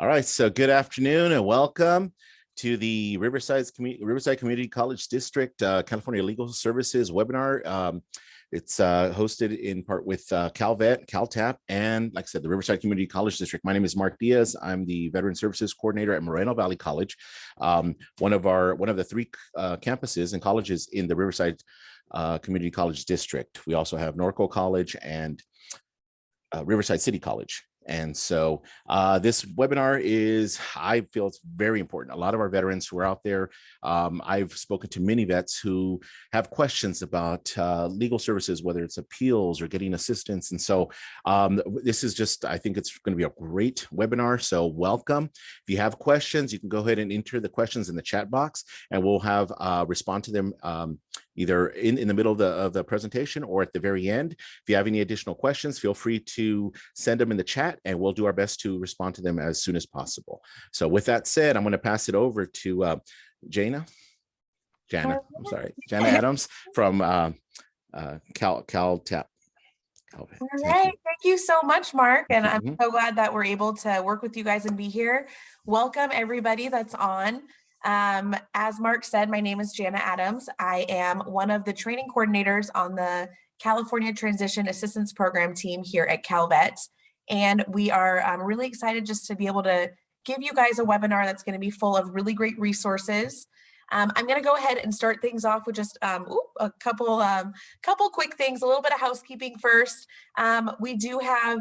All right, so good afternoon and welcome to the Riverside Community College District California Legal Services webinar. It's hosted in part with Calvet, CalTAP, and like I said, the Riverside Community College District. My name is Mark Diaz. I'm the Veteran Services Coordinator at Moreno Valley College, one of the three campuses and colleges in the Riverside Community College District. We also have Norco College and Riverside City College. And so this webinar I feel it's very important. A lot of our veterans who are out there, I've spoken to many vets who have questions about legal services, whether it's appeals or getting assistance. And so this is just, I think it's going to be a great webinar. So welcome. If you have questions, you can go ahead and enter the questions in the chat box and we'll have respond to them either in the middle of the presentation or at the very end. If you have any additional questions, feel free to send them in the chat and we'll do our best to respond to them as soon as possible. So with that said, I'm going to pass it over to Jana Adams from CalTAP. All right, thank you so much, Mark. And I'm so glad that we're able to work with you guys and be here. Welcome everybody that's on. As Mark said, my name is Jana Adams. I am one of the training coordinators on the California Transition Assistance Program team here at Calvet. And we are really excited just to be able to give you guys a webinar that's going to be full of really great resources. I'm going to go ahead and start things off with just a couple quick things, a little bit of housekeeping first. We do have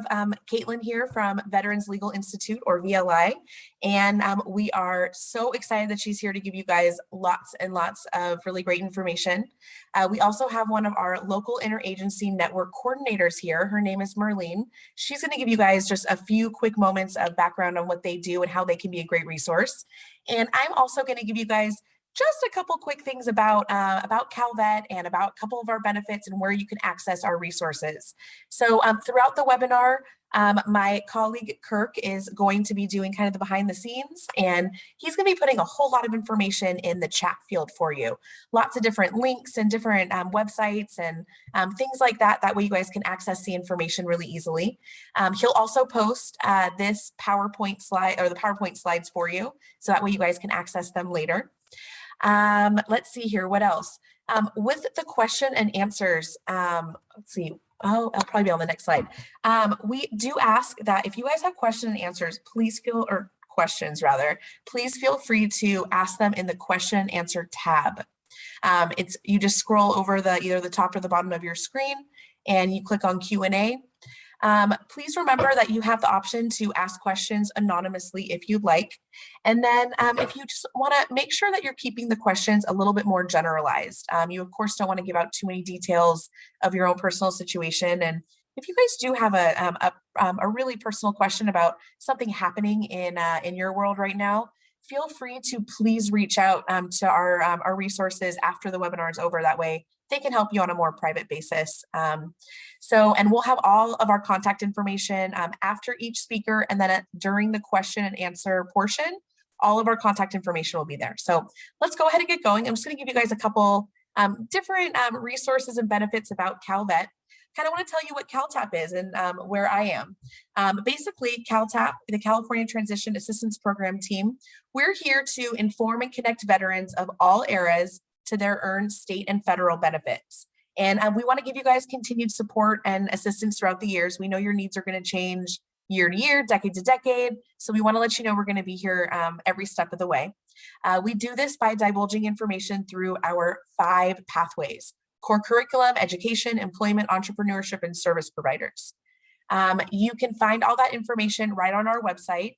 Caitlin here from Veterans Legal Institute, or VLI, and we are so excited that she's here to give you guys lots and lots of really great information. We also have one of our local interagency network coordinators here. Her name is Merlene. She's going to give you guys just a few quick moments of background on what they do and how they can be a great resource. And I'm also going to give you guys just a couple quick things about Calvet and about a couple of our benefits and where you can access our resources. So throughout the webinar, my colleague Kirk is going to be doing kind of the behind the scenes, and he's going to be putting a whole lot of information in the chat field for you. Lots of different links and different websites and things like that. That way you guys can access the information really easily. He'll also post this PowerPoint slide or the PowerPoint slides for you, so that way you guys can access them later. Let's see here, what else? With the question and answers, let's see, I'll probably be on the next slide. We do ask that if you guys have question and answers, please feel free to ask them in the question and answer tab. You just scroll over either the top or the bottom of your screen and you click on Q&A. Please remember that you have the option to ask questions anonymously if you'd like. And then if you just want to make sure that you're keeping the questions a little bit more generalized. You, of course, don't want to give out too many details of your own personal situation. And if you guys do have a really personal question about something happening in your world right now, feel free to please reach out to our resources after the webinar is over. That way they can help you on a more private basis. And we'll have all of our contact information after each speaker, and then during the question and answer portion, all of our contact information will be there. So let's go ahead and get going. I'm just going to give you guys a couple different resources and benefits about Calvet. Kind of want to tell you what CalTAP is and where I am. Basically, CalTAP, the California Transition Assistance Program team, we're here to inform and connect veterans of all eras to their earned state and federal benefits. And we want to give you guys continued support and assistance throughout the years. We know your needs are going to change year to year, decade to decade. So we want to let you know we're going to be here every step of the way. We do this by divulging information through our 5 pathways: core curriculum, education, employment, entrepreneurship, and service providers. You can find all that information right on our website.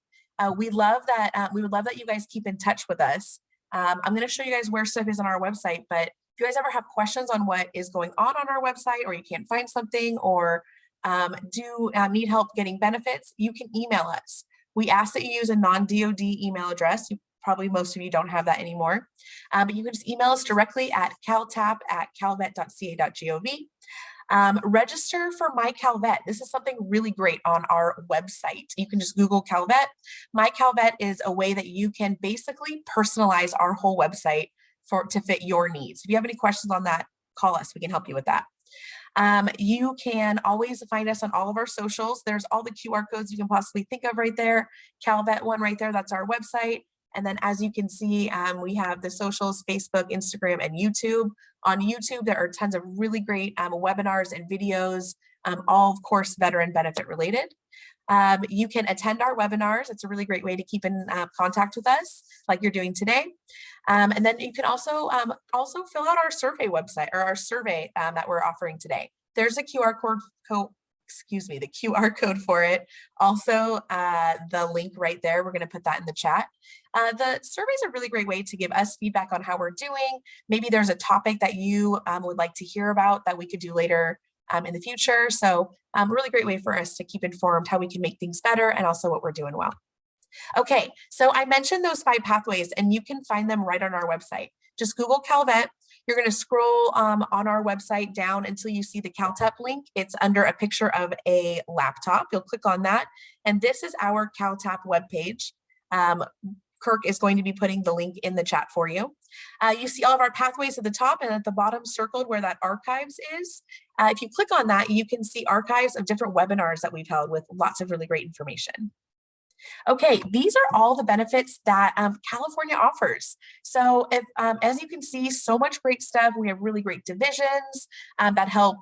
We would love that you guys keep in touch with us. I'm going to show you guys where stuff is on our website, but if you guys ever have questions on what is going on our website, or you can't find something, or need help getting benefits, you can email us. We ask that you use a non-DOD email address. Probably most of you don't have that anymore, but you can just email us directly at caltap@calvet.ca.gov. Register for My Calvet. This is something really great on our website. You can just Google Calvet. My Calvet is a way that you can basically personalize our whole website to fit your needs. If you have any questions on that, call us. We can help you with that. You can always find us on all of our socials. There's all the QR codes you can possibly think of right there. Calvet one right there, that's our website. And then as you can see, we have the socials, Facebook, Instagram, and YouTube. On YouTube, there are tons of really great webinars and videos, all of course, veteran benefit related. You can attend our webinars. It's a really great way to keep in contact with us like you're doing today. And then you can also fill out our survey website or our survey that we're offering today. There's a QR code, the QR code for it. Also, the link right there, we're going to put that in the chat. The survey is a really great way to give us feedback on how we're doing. Maybe there's a topic that you would like to hear about that we could do later in the future. So a really great way for us to keep informed how we can make things better and also what we're doing well. Okay, so I mentioned those 5 pathways and you can find them right on our website. Just Google Calvet. You're going to scroll on our website down until you see the CalTAP link. It's under a picture of a laptop. You'll click on that. And this is our CalTAP webpage. Kirk is going to be putting the link in the chat for you. You see all of our pathways at the top and at the bottom circled where that archives is. If you click on that, you can see archives of different webinars that we've held with lots of really great information. Okay, these are all the benefits that California offers. So if, as you can see, so much great stuff. We have really great divisions that help,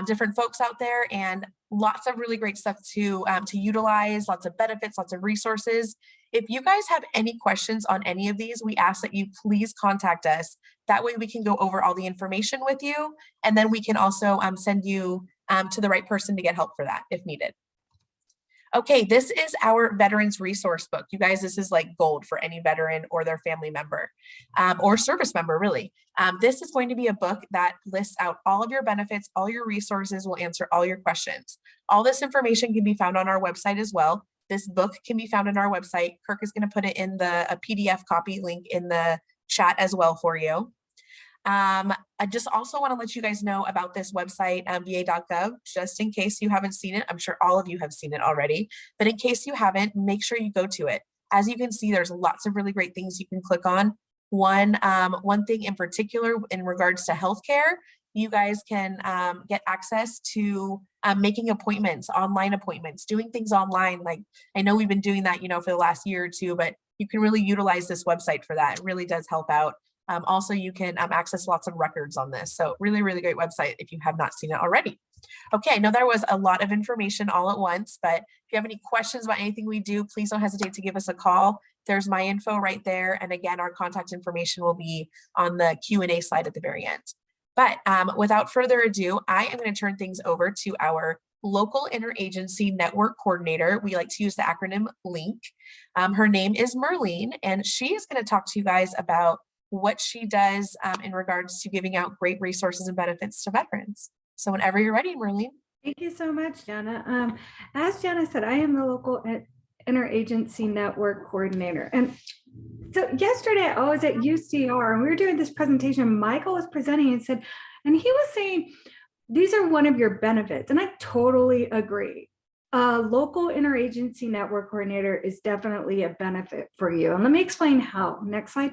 different folks out there, and lots of really great stuff to utilize, lots of benefits, lots of resources. If you guys have any questions on any of these, we ask that you please contact us. That way we can go over all the information with you, and then we can also send you to the right person to get help for that if needed. Okay, this is our veterans resource book. You guys, this is like gold for any veteran or their family member or service member, really. This is going to be a book that lists out all of your benefits, all your resources, will answer all your questions. All this information can be found on our website as well. This book can be found on our website. Kirk is going to put it in a PDF copy link in the chat as well for you. I just also want to let you guys know about this website, va.gov, just in case you haven't seen it. I'm sure all of you have seen it already, but in case you haven't, make sure you go to it. As you can see, there's lots of really great things you can click on. One thing in particular in regards to healthcare, you guys can get access to making appointments, online appointments, doing things online. Like I know we've been doing that, for the last year or two, but you can really utilize this website for that. It really does help out. Also, you can access lots of records on this. So really, really great website if you have not seen it already. Okay, I know there was a lot of information all at once, but if you have any questions about anything we do, please don't hesitate to give us a call. There's my info right there. And again, our contact information will be on the Q&A slide at the very end. But without further ado, I am going to turn things over to our local interagency network coordinator. We like to use the acronym LINK. Her name is Merlene, and she is going to talk to you guys about what she does in regards to giving out great resources and benefits to veterans. So whenever you're ready, Merlene. Thank you so much, Jana. As Jana said, I am the local interagency network coordinator. And so yesterday I was at UCR and we were doing this presentation. Michael was presenting and said, and he was saying, these are one of your benefits. And I totally agree. Local interagency network coordinator is definitely a benefit for you. And let me explain how. Next slide.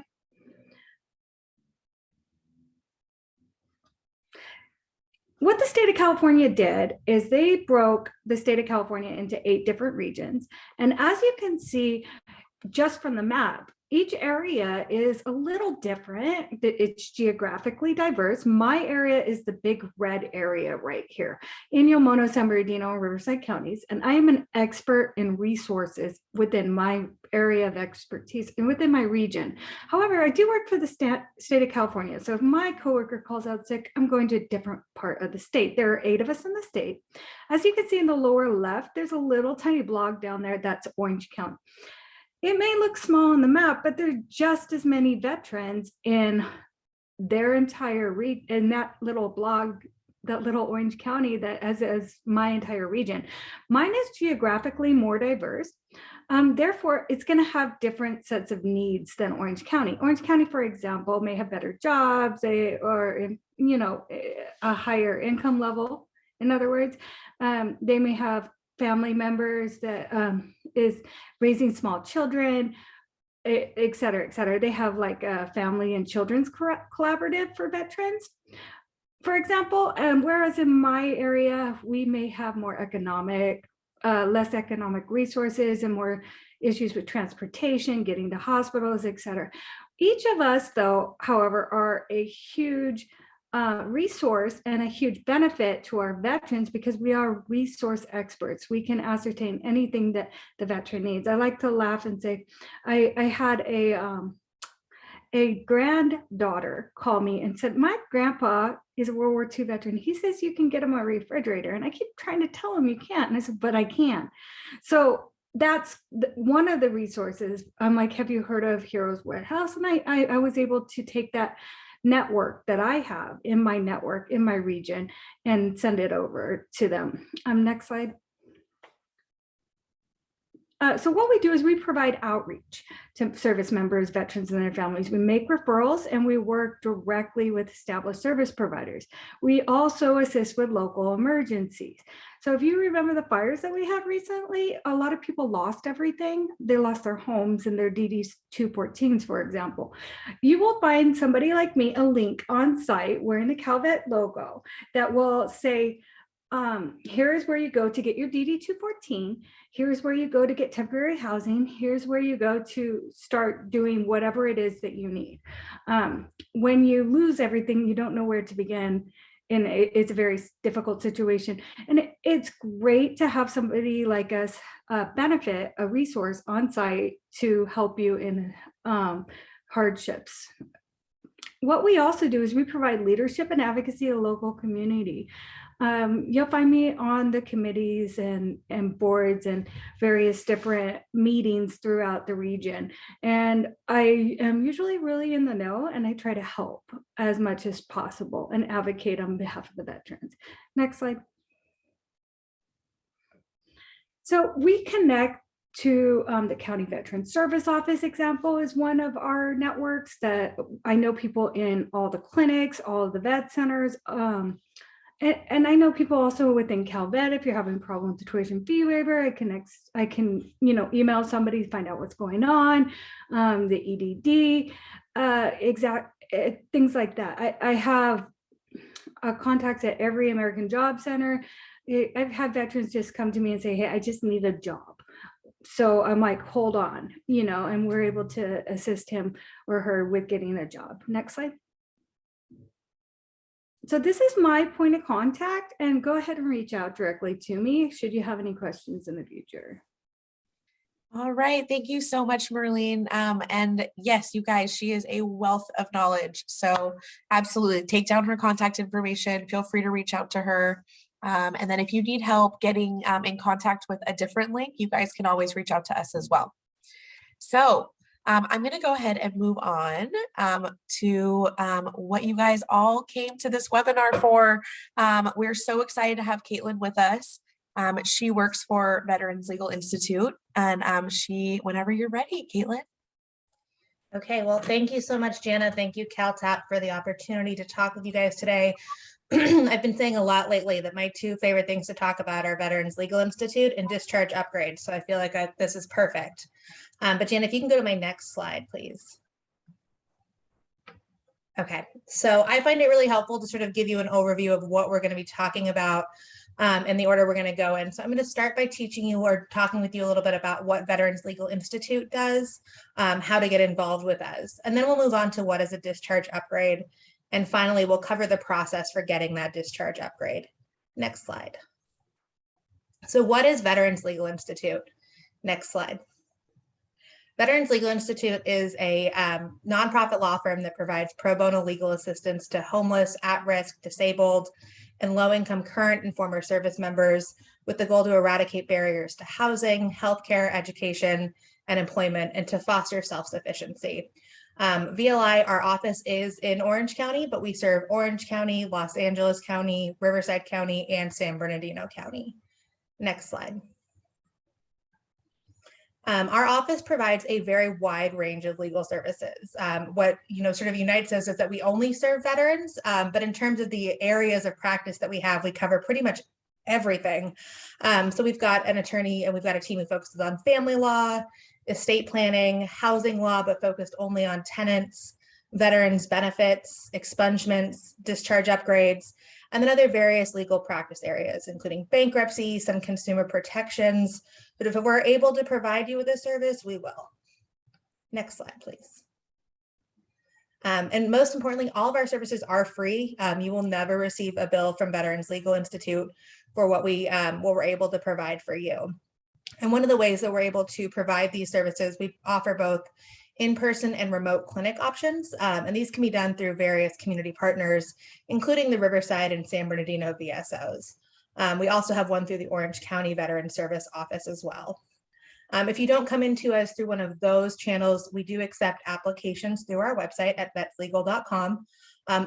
What the state of California did is they broke the state of California into 8 different regions. And as you can see, just from the map, each area is a little different. It's geographically diverse. My area is the big red area right here, Inyo, Mono, San Bernardino, and Riverside counties. And I am an expert in resources within my area of expertise and within my region. However, I do work for the state of California. So if my coworker calls out sick, I'm going to a different part of the state. There are 8 of us in the state. As you can see in the lower left, there's a little tiny block down there that's Orange County. It may look small on the map, but there's just as many veterans in their entire region, in that little blog, that little Orange County, that as my entire region. Mine is geographically more diverse. Therefore, it's going to have different sets of needs than Orange County. Orange County, for example, may have better jobs or a higher income level. In other words, they may have family members that is raising small children, et cetera, et cetera. They have like a family and children's collaborative for veterans. for example, whereas in my area, we may have more less economic resources and more issues with transportation, getting to hospitals, et cetera. Each of us, though, however, are a huge resource and a huge benefit to our veterans because we are resource experts. We can ascertain anything that the veteran needs. I like to laugh and say, I had a granddaughter call me and said, my grandpa is a World War II veteran. He says you can get him a refrigerator. And I keep trying to tell him you can't. And I said, but I can. So that's one of the resources. I'm like, have you heard of Heroes Warehouse? And I was able to take that network that I have in my network, in my region, and send it over to them. Next slide. So what we do is we provide outreach to service members, veterans, and their families. We make referrals and we work directly with established service providers. We also assist with local emergencies. So if you remember the fires that we had recently, a lot of people lost everything. They lost their homes and their DD-214s, for example. You will find somebody like me, a link on site wearing the Calvet logo that will say, here's where you go to get your DD-214. Here's where you go to get temporary housing. Here's where you go to start doing whatever it is that you need. When you lose everything, you don't know where to begin. And it's a very difficult situation. And it's great to have somebody like us benefit, a resource on site to help you in hardships. What we also do is we provide leadership and advocacy to the local community. You'll find me on the committees and boards and various different meetings throughout the region. And I am usually really in the know, and I try to help as much as possible and advocate on behalf of the veterans. Next slide. So we connect to the County Veteran Service Office example is one of our networks that I know people in all the clinics, all of the vet centers, and I know people also within Calvet. If you're having a problem with the tuition fee waiver, I can email somebody to find out what's going on, the EDD, things like that. I have contacts at every American Job Center. I've had veterans just come to me and say, hey, I just need a job. So I'm like, hold on, and we're able to assist him or her with getting a job. Next slide. So this is my point of contact, and go ahead and reach out directly to me should you have any questions in the future. All right. Thank you so much, Merlene. And yes, you guys, she is a wealth of knowledge. So absolutely take down her contact information. Feel free to reach out to her. And then if you need help getting in contact with a different link, you guys can always reach out to us as well. So I'm going to go ahead and move on to what you guys all came to this webinar for. We're so excited to have Caitlin with us. She works for Veterans Legal Institute, and whenever you're ready, Caitlin. Okay, well, thank you so much, Jana. Thank you, CalTAP, for the opportunity to talk with you guys today. I've been saying a lot lately that my two favorite things to talk about are Veterans Legal Institute and discharge upgrades. So I feel like this is perfect. But Jan, if you can go to my next slide, please. Okay, so I find it really helpful to sort of give you an overview of what we're going to be talking about and the order we're going to go in. So I'm going to start by teaching you or talking with you a little bit about what Veterans Legal Institute does, how to get involved with us. And then we'll move on to what is a discharge upgrade. And finally, we'll cover the process for getting that discharge upgrade. Next slide. So what is Veterans Legal Institute? Next slide. Veterans Legal Institute is a nonprofit law firm that provides pro bono legal assistance to homeless, at-risk, disabled, and low-income current and former service members with the goal to eradicate barriers to housing, healthcare, education, and employment, and to foster self-sufficiency. VLI, our office is in Orange County, but we serve Orange County, Los Angeles County, Riverside County, and San Bernardino County. Next slide. Our office provides a very wide range of legal services. What sort of unites us is that we only serve veterans, but in terms of the areas of practice that we have, we cover pretty much everything. So we've got an attorney and we've got a team who focuses on family law, estate planning, housing law, but focused only on tenants, veterans benefits, expungements, discharge upgrades, and then other various legal practice areas, including bankruptcy, some consumer protections. But if we're able to provide you with a service, we will. Next slide, please. And most importantly, all of our services are free. You will never receive a bill from Veterans Legal Institute for what we're able to provide for you. And one of the ways that we're able to provide these services, we offer both in-person and remote clinic options. And these can be done through various community partners, including the Riverside and San Bernardino VSOs. We also have one through the Orange County Veteran Service Office as well. If you don't come into us through one of those channels, we do accept applications through our website at vetslegal.com.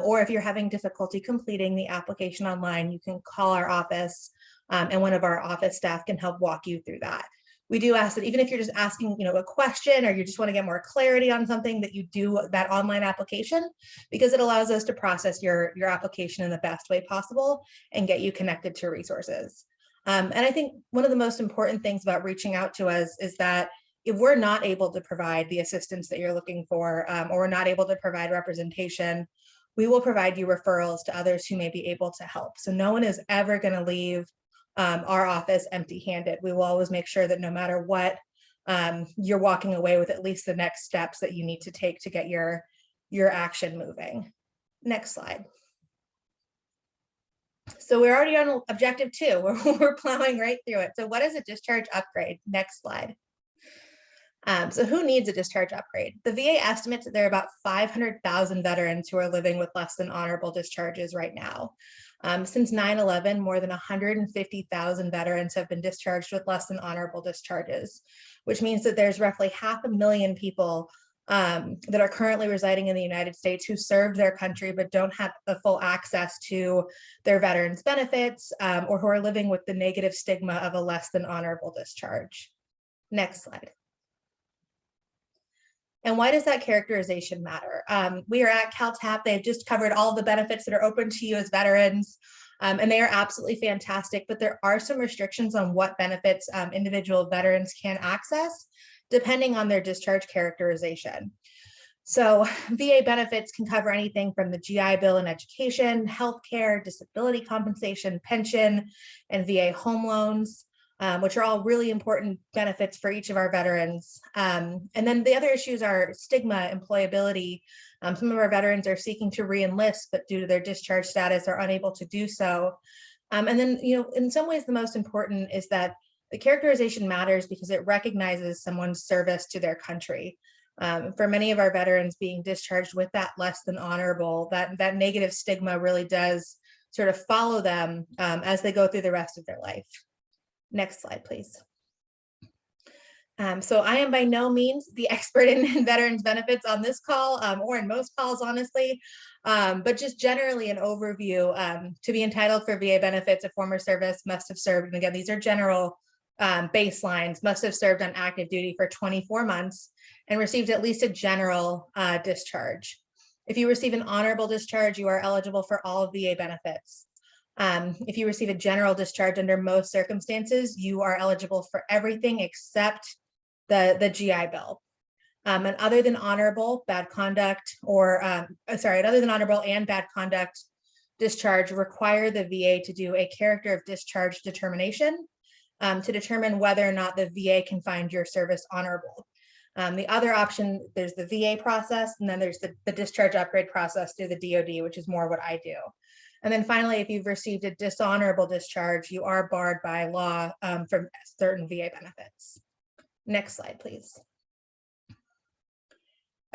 Or if you're having difficulty completing the application online, you can call our office and one of our office staff can help walk you through that. We do ask that even if you're just asking, a question or you just want to get more clarity on something, that you do that online application, because it allows us to process your application in the best way possible and get you connected to resources. And I think one of the most important things about reaching out to us is that if we're not able to provide the assistance that you're looking for, or we're not able to provide representation, we will provide you referrals to others who may be able to help. So no one is ever going to leave our office empty-handed. We will always make sure that no matter what, you're walking away with at least the next steps that you need to take to get your action moving. Next slide. So we're already on objective 2. We're plowing right through it. So what is a discharge upgrade? Next slide. So who needs a discharge upgrade? The VA estimates that there are about 500,000 veterans who are living with less than honorable discharges right now. Since 9/11, more than 150,000 veterans have been discharged with less than honorable discharges, which means that there's roughly 500,000 people that are currently residing in the United States who served their country but don't have a full access to their veterans benefits, or who are living with the negative stigma of a less than honorable discharge. Next slide. And why does that characterization matter? We are at CalTAP. They've just covered all the benefits that are open to you as veterans, and they are absolutely fantastic, but there are some restrictions on what benefits individual veterans can access, depending on their discharge characterization. So VA benefits can cover anything from the GI Bill and education, healthcare, disability compensation, pension, and VA home loans, which are all really important benefits for each of our veterans. And then the other issues are stigma, employability. Some of our veterans are seeking to re-enlist, but due to their discharge status are unable to do so. And then, in some ways, the most important is that the characterization matters because it recognizes someone's service to their country. For many of our veterans, being discharged with that less than honorable, that negative stigma really does sort of follow them as they go through the rest of their life. Next slide, please. So I am by no means the expert in veterans benefits on this call, or in most calls, honestly, but just generally an overview. To be entitled for VA benefits, a former service must have served, and again, these are general baselines, must have served on active duty for 24 months and received at least a general discharge. If you receive an honorable discharge, you are eligible for all VA benefits. If you receive a general discharge under most circumstances, you are eligible for everything except the GI Bill. And other than honorable, bad conduct, or other than honorable and bad conduct discharge require the VA to do a character of discharge determination to determine whether or not the VA can find your service honorable. The other option, there's the VA process, and then there's the discharge upgrade process through the DoD, which is more what I do. And then finally, if you've received a dishonorable discharge, you are barred by law from certain VA benefits. Next slide, please.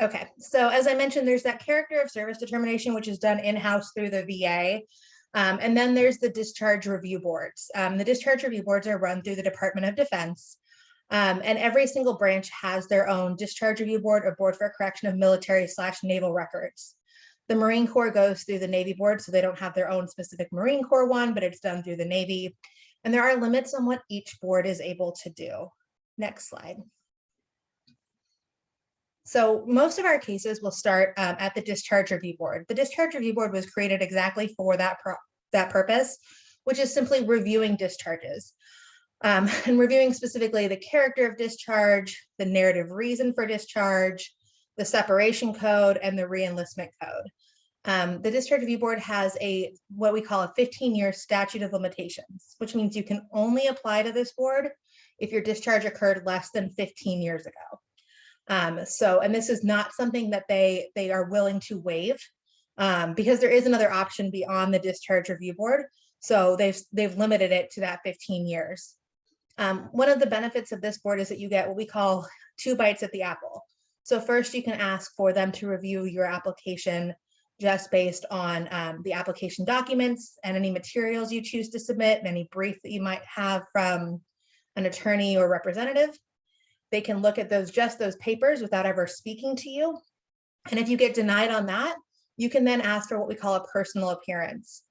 Okay, so as I mentioned, there's that character of service determination, which is done in-house through the VA. And then there's the discharge review boards. The discharge review boards are run through the Department of Defense. And every single branch has their own discharge review board or board for correction of military/naval records. The Marine Corps goes through the Navy board, so they don't have their own specific Marine Corps one, but it's done through the Navy. And there are limits on what each board is able to do. Next slide. So most of our cases will start at the discharge review board. The discharge review board was created exactly for that purpose, which is simply reviewing discharges. And reviewing specifically the character of discharge, the narrative reason for discharge, the separation code, and the reenlistment code. The Discharge Review Board has what we call a 15-year statute of limitations, which means you can only apply to this board if your discharge occurred less than 15 years ago. And this is not something that they are willing to waive, because there is another option beyond the Discharge Review Board. So they've limited it to that 15 years. One of the benefits of this board is that you get what we call 2 bites at the apple. So first, you can ask for them to review your application just based on the application documents and any materials you choose to submit, and any brief that you might have from an attorney or representative. They can look at those papers without ever speaking to you. And if you get denied on that, you can then ask for what we call a personal appearance.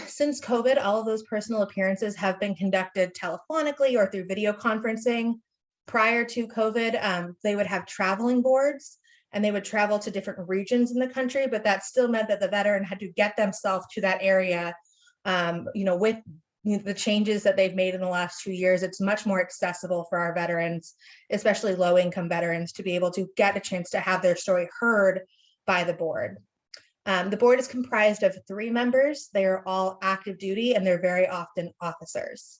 Since COVID, all of those personal appearances have been conducted telephonically or through video conferencing. Prior to COVID, they would have traveling boards, and they would travel to different regions in the country, but that still meant that the veteran had to get themselves to that area. With the changes that they've made in the last 2 years, it's much more accessible for our veterans, especially low-income veterans, to be able to get a chance to have their story heard by the board. The board is comprised of 3 members. They are all active duty, and they're very often officers.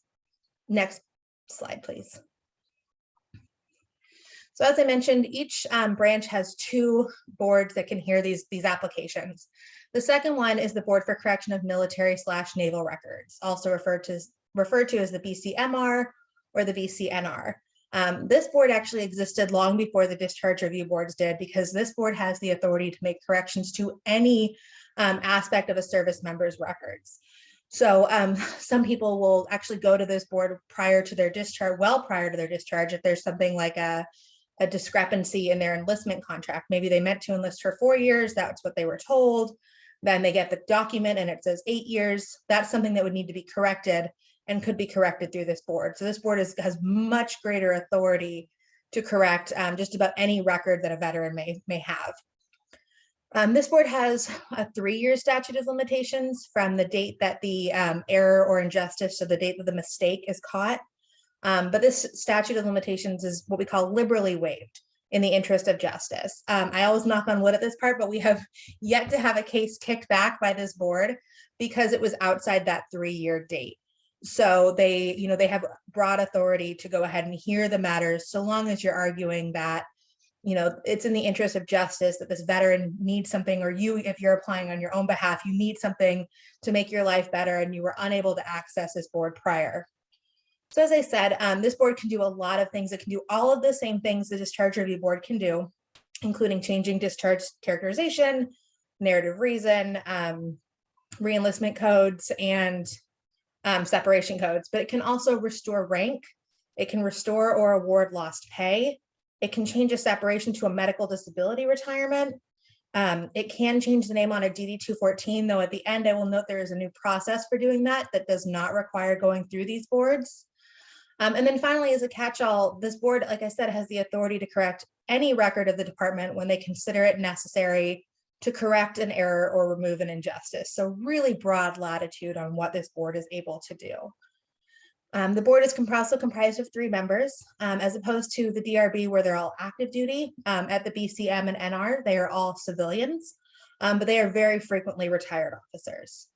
Next slide, please. So as I mentioned, each branch has 2 boards that can hear these applications. The second one is the Board for Correction of Military/Naval Records, also referred to as the BCMR or the BCNR. This board actually existed long before the Discharge Review Boards did, because this board has the authority to make corrections to any aspect of a service member's records. So some people will actually go to this board prior to their discharge, if there's something like a discrepancy in their enlistment contract. Maybe they meant to enlist for 4 years, that's what they were told. Then they get the document and it says 8 years. That's something that would need to be corrected and could be corrected through this board. So this board has much greater authority to correct just about any record that a veteran may have. This board has a 3-year statute of limitations from the date that the error or injustice, so the date that the mistake is caught. But this statute of limitations is what we call liberally waived in the interest of justice. I always knock on wood at this part, but we have yet to have a case kicked back by this board because it was outside that 3-year date. So they have broad authority to go ahead and hear the matters, so long as you're arguing that, it's in the interest of justice that this veteran needs something, or if you're applying on your own behalf, you need something to make your life better and you were unable to access this board prior. So as I said, this board can do a lot of things. It can do all of the same things the Discharge Review Board can do, including changing discharge characterization, narrative reason, reenlistment codes, and separation codes. But it can also restore rank. It can restore or award lost pay. It can change a separation to a medical disability retirement. It can change the name on a DD-214, though at the end I will note there is a new process for doing that does not require going through these boards. And then finally, as a catch-all, this board, like I said, has the authority to correct any record of the department when they consider it necessary to correct an error or remove an injustice. So really broad latitude on what this board is able to do. The board is also comprised of 3 members, as opposed to the DRB where they're all active duty. At the BCM and NR, they are all civilians, but they are very frequently retired officers.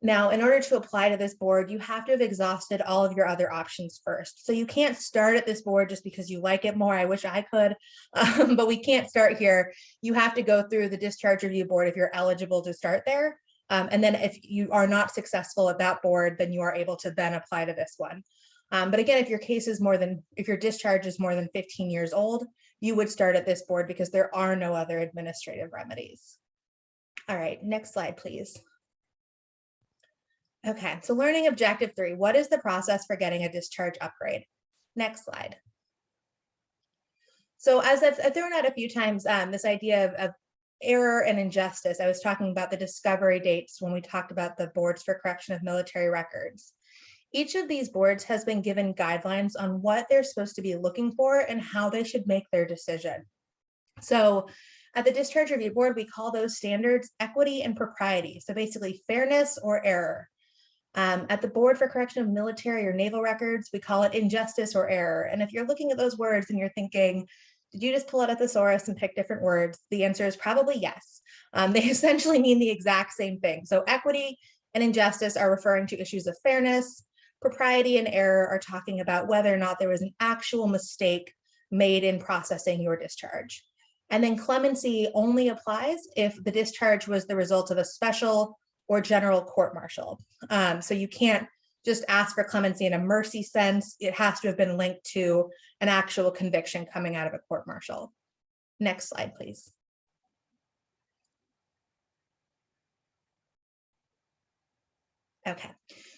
Now, in order to apply to this board, you have to have exhausted all of your other options first. So you can't start at this board just because you like it more. I wish I could, but we can't start here. You have to go through the Discharge Review Board if you're eligible to start there. And then if you are not successful at that board, then you are able to then apply to this one. But again, if your discharge is more than 15 years old, you would start at this board because there are no other administrative remedies. All right, next slide, please. Okay, so learning objective 3, what is the process for getting a discharge upgrade? Next slide. So as I've thrown out a few times, this idea of error and injustice, I was talking about the discovery dates when we talked about the boards for correction of military records. Each of these boards has been given guidelines on what they're supposed to be looking for and how they should make their decision. So at the Discharge Review Board, we call those standards equity and propriety. So basically fairness or error. At the Board for Correction of Military or Naval Records, we call it injustice or error. And if you're looking at those words and you're thinking, Did you just pull out a thesaurus and pick different words? The answer is probably yes. They essentially mean the exact same thing. So equity and injustice are referring to issues of fairness. Propriety and error are talking about whether or not there was an actual mistake made in processing your discharge. And then clemency only applies if the discharge was the result of a special or general court-martial. So you can't just ask for clemency in a mercy sense. It has to have been linked to an actual conviction coming out of a court-martial. Next slide, please. Okay,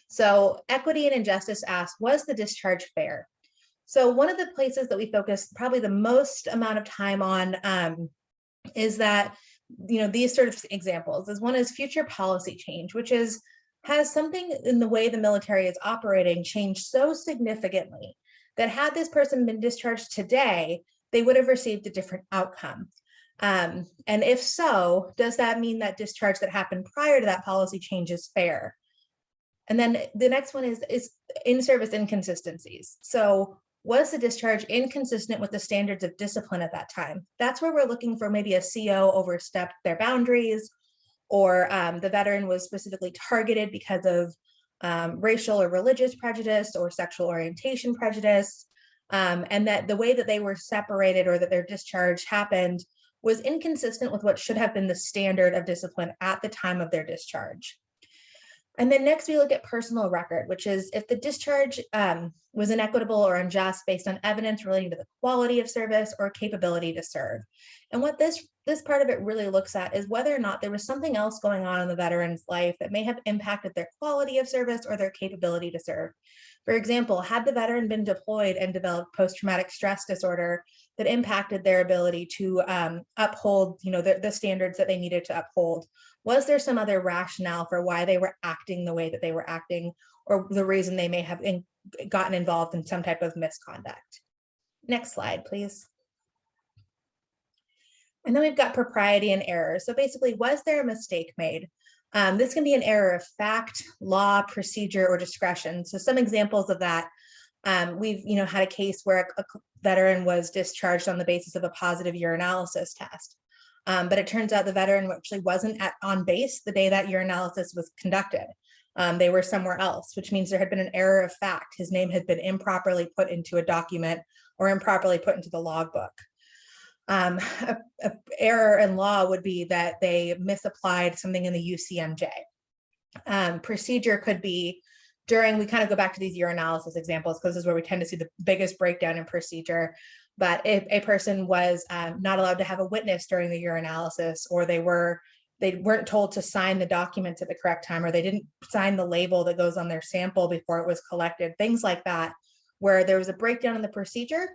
so equity and injustice asks, was the discharge fair? So one of the places that we focus probably the most amount of time on is that, these sort of examples is one is future policy change, which has something in the way the military is operating changed so significantly that had this person been discharged today, they would have received a different outcome. And if so, does that mean that discharge that happened prior to that policy change is fair? And then the next one is in-service inconsistencies. So was the discharge inconsistent with the standards of discipline at that time? That's where we're looking for maybe a CO overstepped their boundaries, or the veteran was specifically targeted because of racial or religious prejudice or sexual orientation prejudice, and that the way that they were separated or that their discharge happened was inconsistent with what should have been the standard of discipline at the time of their discharge. And then next we look at personal record, which is if the discharge was inequitable or unjust based on evidence relating to the quality of service or capability to serve. And what this part of it really looks at is whether or not there was something else going on in the veteran's life that may have impacted their quality of service or their capability to serve. For example, had the veteran been deployed and developed post-traumatic stress disorder that impacted their ability to uphold, the standards that they needed to uphold? Was there some other rationale for why they were acting the way that they were acting, or the reason they may have gotten involved in some type of misconduct? Next slide, please. And then we've got propriety and error. So basically, was there a mistake made? This can be an error of fact, law, procedure, or discretion. So some examples of that, we've had a case where a veteran was discharged on the basis of a positive urinalysis test. But it turns out the veteran actually wasn't on base the day that urinalysis was conducted. They were somewhere else, which means there had been an error of fact. His name had been improperly put into a document or improperly put into the logbook. A error in law would be that they misapplied something in the UCMJ. Procedure could be we kind of go back to these urinalysis examples because this is where we tend to see the biggest breakdown in procedure. But if a person was not allowed to have a witness during the urinalysis, or they weren't told to sign the documents at the correct time, or they didn't sign the label that goes on their sample before it was collected, things like that, where there was a breakdown in the procedure.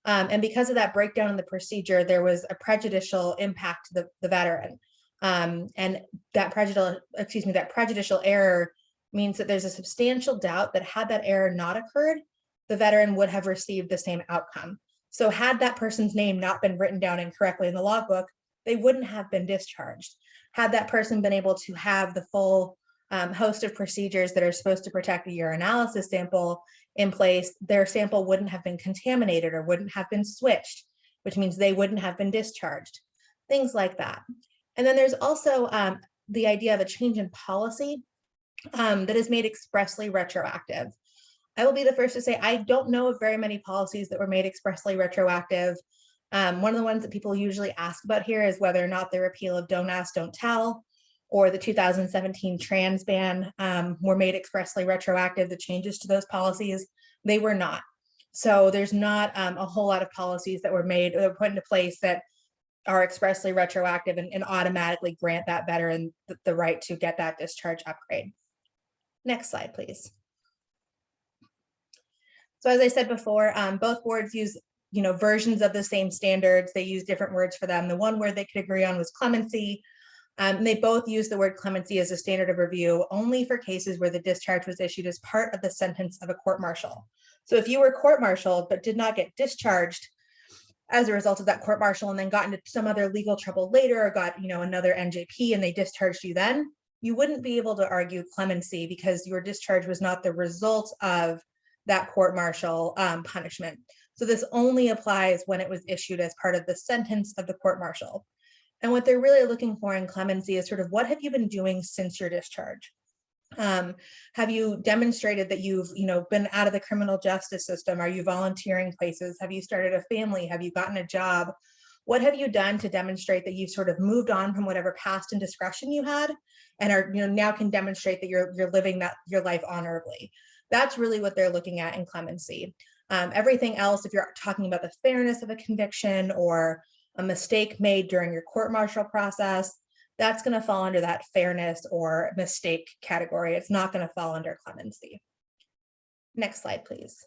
And because of that breakdown in the procedure, there was a prejudicial impact to the veteran. And that prejudicial error means that there's a substantial doubt that had that error not occurred, the veteran would have received the same outcome. So had that person's name not been written down incorrectly in the logbook, they wouldn't have been discharged. Had that person been able to have the full host of procedures that are supposed to protect the urinalysis sample in place, their sample wouldn't have been contaminated or wouldn't have been switched, which means they wouldn't have been discharged, things like that. And then there's also the idea of a change in policy that is made expressly retroactive. I will be the first to say I don't know of very many policies that were made expressly retroactive. One of the ones that people usually ask about here is whether or not the repeal of Don't Ask, Don't Tell, or the 2017 trans ban were made expressly retroactive. The changes to those policies, they were not. So there's not a whole lot of policies that were made or put into place that are expressly retroactive and automatically grant that veteran the right to get that discharge upgrade. Next slide, please. So as I said before, both boards use versions of the same standards. They use different words for them. The one word they could agree on was clemency. And they both use the word clemency as a standard of review only for cases where the discharge was issued as part of the sentence of a court-martial. So if you were court-martialed but did not get discharged as a result of that court-martial and then got into some other legal trouble later or got another NJP and they discharged you then, you wouldn't be able to argue clemency because your discharge was not the result of that court-martial punishment. So this only applies when it was issued as part of the sentence of the court-martial. And what they're really looking for in clemency is sort of, what have you been doing since your discharge? Have you demonstrated that you've, been out of the criminal justice system? Are you volunteering places? Have you started a family? Have you gotten a job? What have you done to demonstrate that you've sort of moved on from whatever past indiscretion you had and are, now can demonstrate that you're living your life honorably? That's really what they're looking at in clemency. Everything else, if you're talking about the fairness of a conviction or a mistake made during your court-martial process, that's going to fall under that fairness or mistake category. It's not going to fall under clemency. Next slide, please.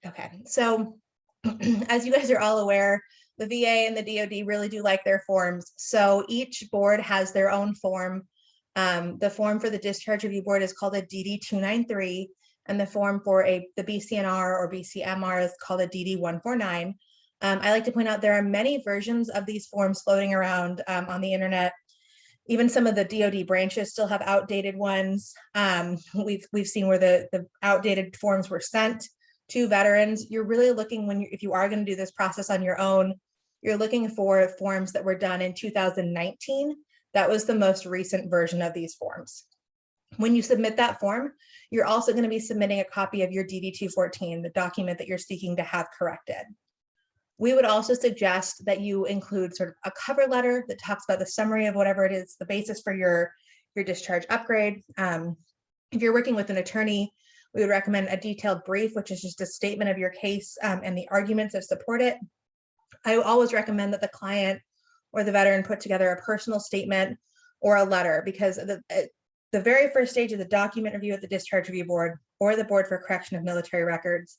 Okay, so as you guys are all aware, the VA and the DoD really do like their forms. So each board has their own form. The form for the Discharge Review Board is called a DD-293, and the form for the BCNR or BCMR is called a DD-149. I like to point out there are many versions of these forms floating around on the internet. Even some of the DoD branches still have outdated ones. We've seen where the outdated forms were sent to veterans. You're really looking if you are going to do this process on your own, you're looking for forms that were done in 2019. That was the most recent version of these forms. When you submit that form, you're also going to be submitting a copy of your DD-214, the document that you're seeking to have corrected. We would also suggest that you include sort of a cover letter that talks about the summary of whatever it is, the basis for your discharge upgrade. If you're working with an attorney, we would recommend a detailed brief, which is just a statement of your case and the arguments that support it. I always recommend that the client or the veteran put together a personal statement or a letter, because the very first stage of the document review at the Discharge Review Board or the Board for Correction of Military Records,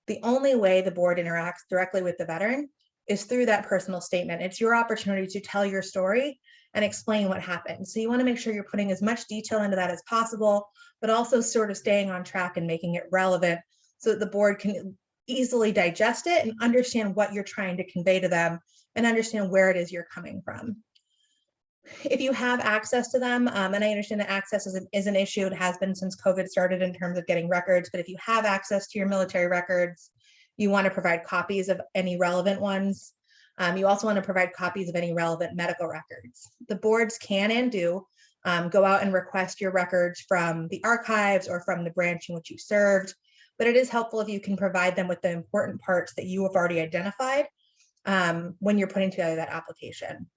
the only way the board interacts directly with the veteran is through that personal statement. It's your opportunity to tell your story and explain what happened. So you want to make sure you're putting as much detail into that as possible, but also sort of staying on track and making it relevant so that the board can easily digest it and understand what you're trying to convey to them and understand where it is you're coming from. If you have access to them, and I understand that access is an issue, it has been since COVID started in terms of getting records, but if you have access to your military records, you want to provide copies of any relevant ones. You also want to provide copies of any relevant medical records. The boards can and do go out and request your records from the archives or from the branch in which you served, but it is helpful if you can provide them with the important parts that you have already identified when you're putting together that application.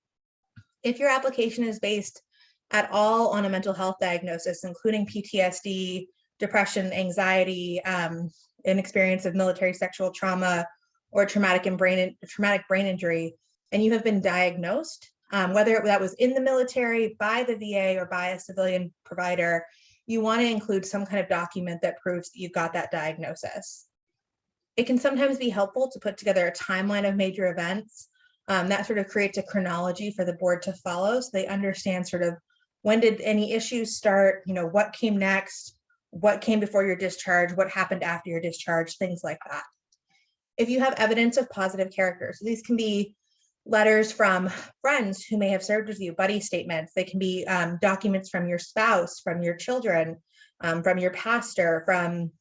If your application is based at all on a mental health diagnosis, including PTSD, depression, anxiety, an experience of military sexual trauma, or traumatic brain injury, and you have been diagnosed, whether that was in the military, by the VA, or by a civilian provider, you want to include some kind of document that proves that you've got that diagnosis. It can sometimes be helpful to put together a timeline of major events. That sort of creates a chronology for the board to follow, so they understand sort of when did any issues start, what came next, what came before your discharge, what happened after your discharge, things like that. If you have evidence of positive character, so these can be letters from friends who may have served with you, buddy statements. They can be documents from your spouse, from your children, from your pastor, from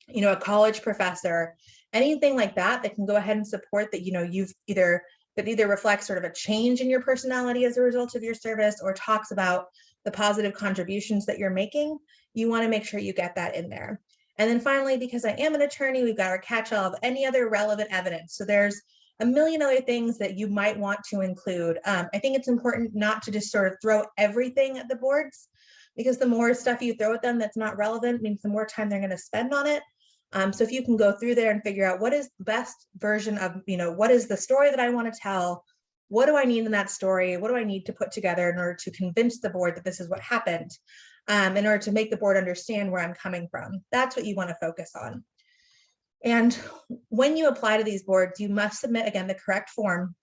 a college professor, anything like that that can go ahead and support that you've either reflects sort of a change in your personality as a result of your service or talks about the positive contributions that you're making. You want to make sure you get that in there. And then finally, because I am an attorney, we've got our catch-all of any other relevant evidence. So there's a million other things that you might want to include. I think it's important not to just sort of throw everything at the boards, because the more stuff you throw at them that's not relevant means the more time they're going to spend on it. So if you can go through there and figure out what is the best version of, what is the story that I want to tell? What do I need in that story? What do I need to put together in order to convince the board that this is what happened? In order to make the board understand where I'm coming from. That's what you want to focus on. And when you apply to these boards, you must submit, again, the correct form,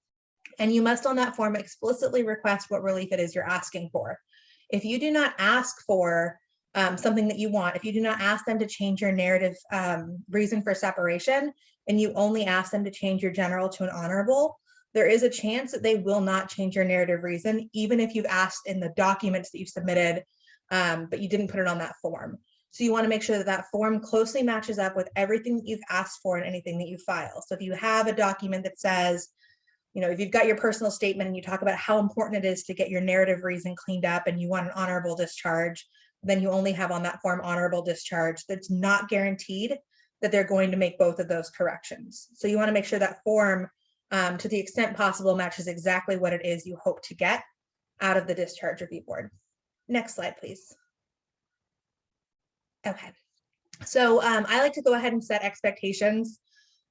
and you must on that form explicitly request what relief it is you're asking for. If you do not ask for something that you want, if you do not ask them to change your narrative reason for separation, and you only ask them to change your general to an honorable, there is a chance that they will not change your narrative reason, even if you've asked in the documents that you submitted, but you didn't put it on that form. So you want to make sure that that form closely matches up with everything that you've asked for and anything that you file. So if you have a document that says, if you've got your personal statement and you talk about how important it is to get your narrative reason cleaned up and you want an honorable discharge, then you only have on that form honorable discharge. That's not guaranteed that they're going to make both of those corrections. So you want to make sure that form, to the extent possible, matches exactly what it is you hope to get out of the discharge review board. Next slide, please. Okay, so I like to go ahead and set expectations.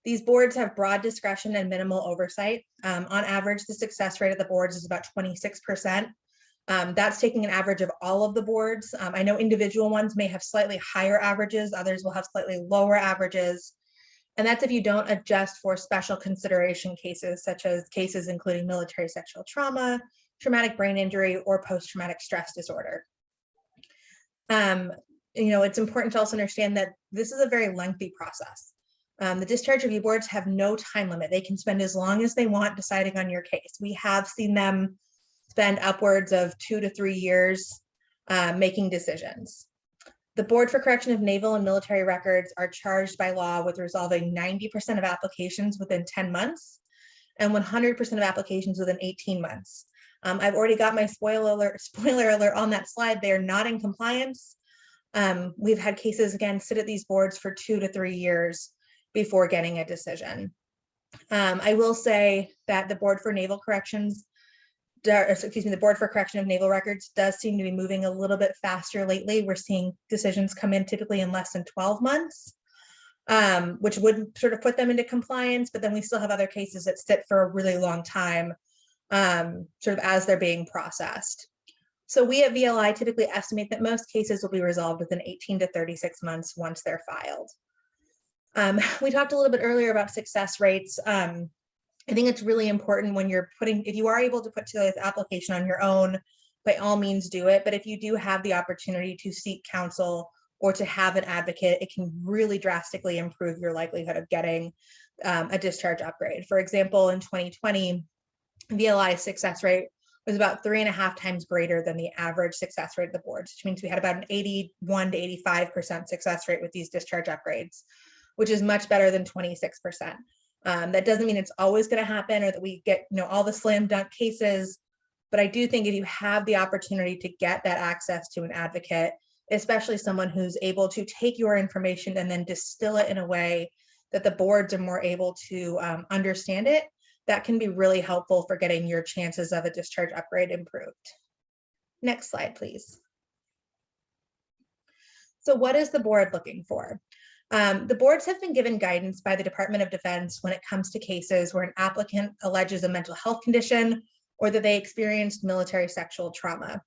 These boards have broad discretion and minimal oversight. On average, the success rate of the boards is about 26%. That's taking an average of all of the boards. I know individual ones may have slightly higher averages, others will have slightly lower averages. And that's if you don't adjust for special consideration cases, such as cases including military sexual trauma, traumatic brain injury, or post-traumatic stress disorder. It's important to also understand that this is a very lengthy process. The discharge review boards have no time limit. They can spend as long as they want deciding on your case. We have seen them spend upwards of 2 to 3 years making decisions. The Board for Correction of Naval and Military Records are charged by law with resolving 90% of applications within 10 months and 100% of applications within 18 months. I've already got my spoiler alert on that slide. They are not in compliance. We've had cases, again, sit at these boards for 2 to 3 years before getting a decision. I will say that the Board for Naval Corrections, the Board for Correction of Naval Records does seem to be moving a little bit faster lately. We're seeing decisions come in typically in less than 12 months, which would sort of put them into compliance, but then we still have other cases that sit for a really long time, sort of as they're being processed. So we at VLI typically estimate that most cases will be resolved within 18 to 36 months once they're filed. We talked a little bit earlier about success rates. I think it's really important when you're if you are able to put together the application on your own, by all means do it. But if you do have the opportunity to seek counsel or to have an advocate, it can really drastically improve your likelihood of getting a discharge upgrade. For example, in 2020, VLI's success rate was about 3.5 times greater than the average success rate of the boards, which means we had about an 81 to 85% success rate with these discharge upgrades, which is much better than 26%. That doesn't mean it's always going to happen or that we get all the slam dunk cases, but I do think if you have the opportunity to get that access to an advocate, especially someone who's able to take your information and then distill it in a way that the boards are more able to understand it, that can be really helpful for getting your chances of a discharge upgrade improved. Next slide, please. So what is the board looking for? The boards have been given guidance by the Department of Defense when it comes to cases where an applicant alleges a mental health condition or that they experienced military sexual trauma.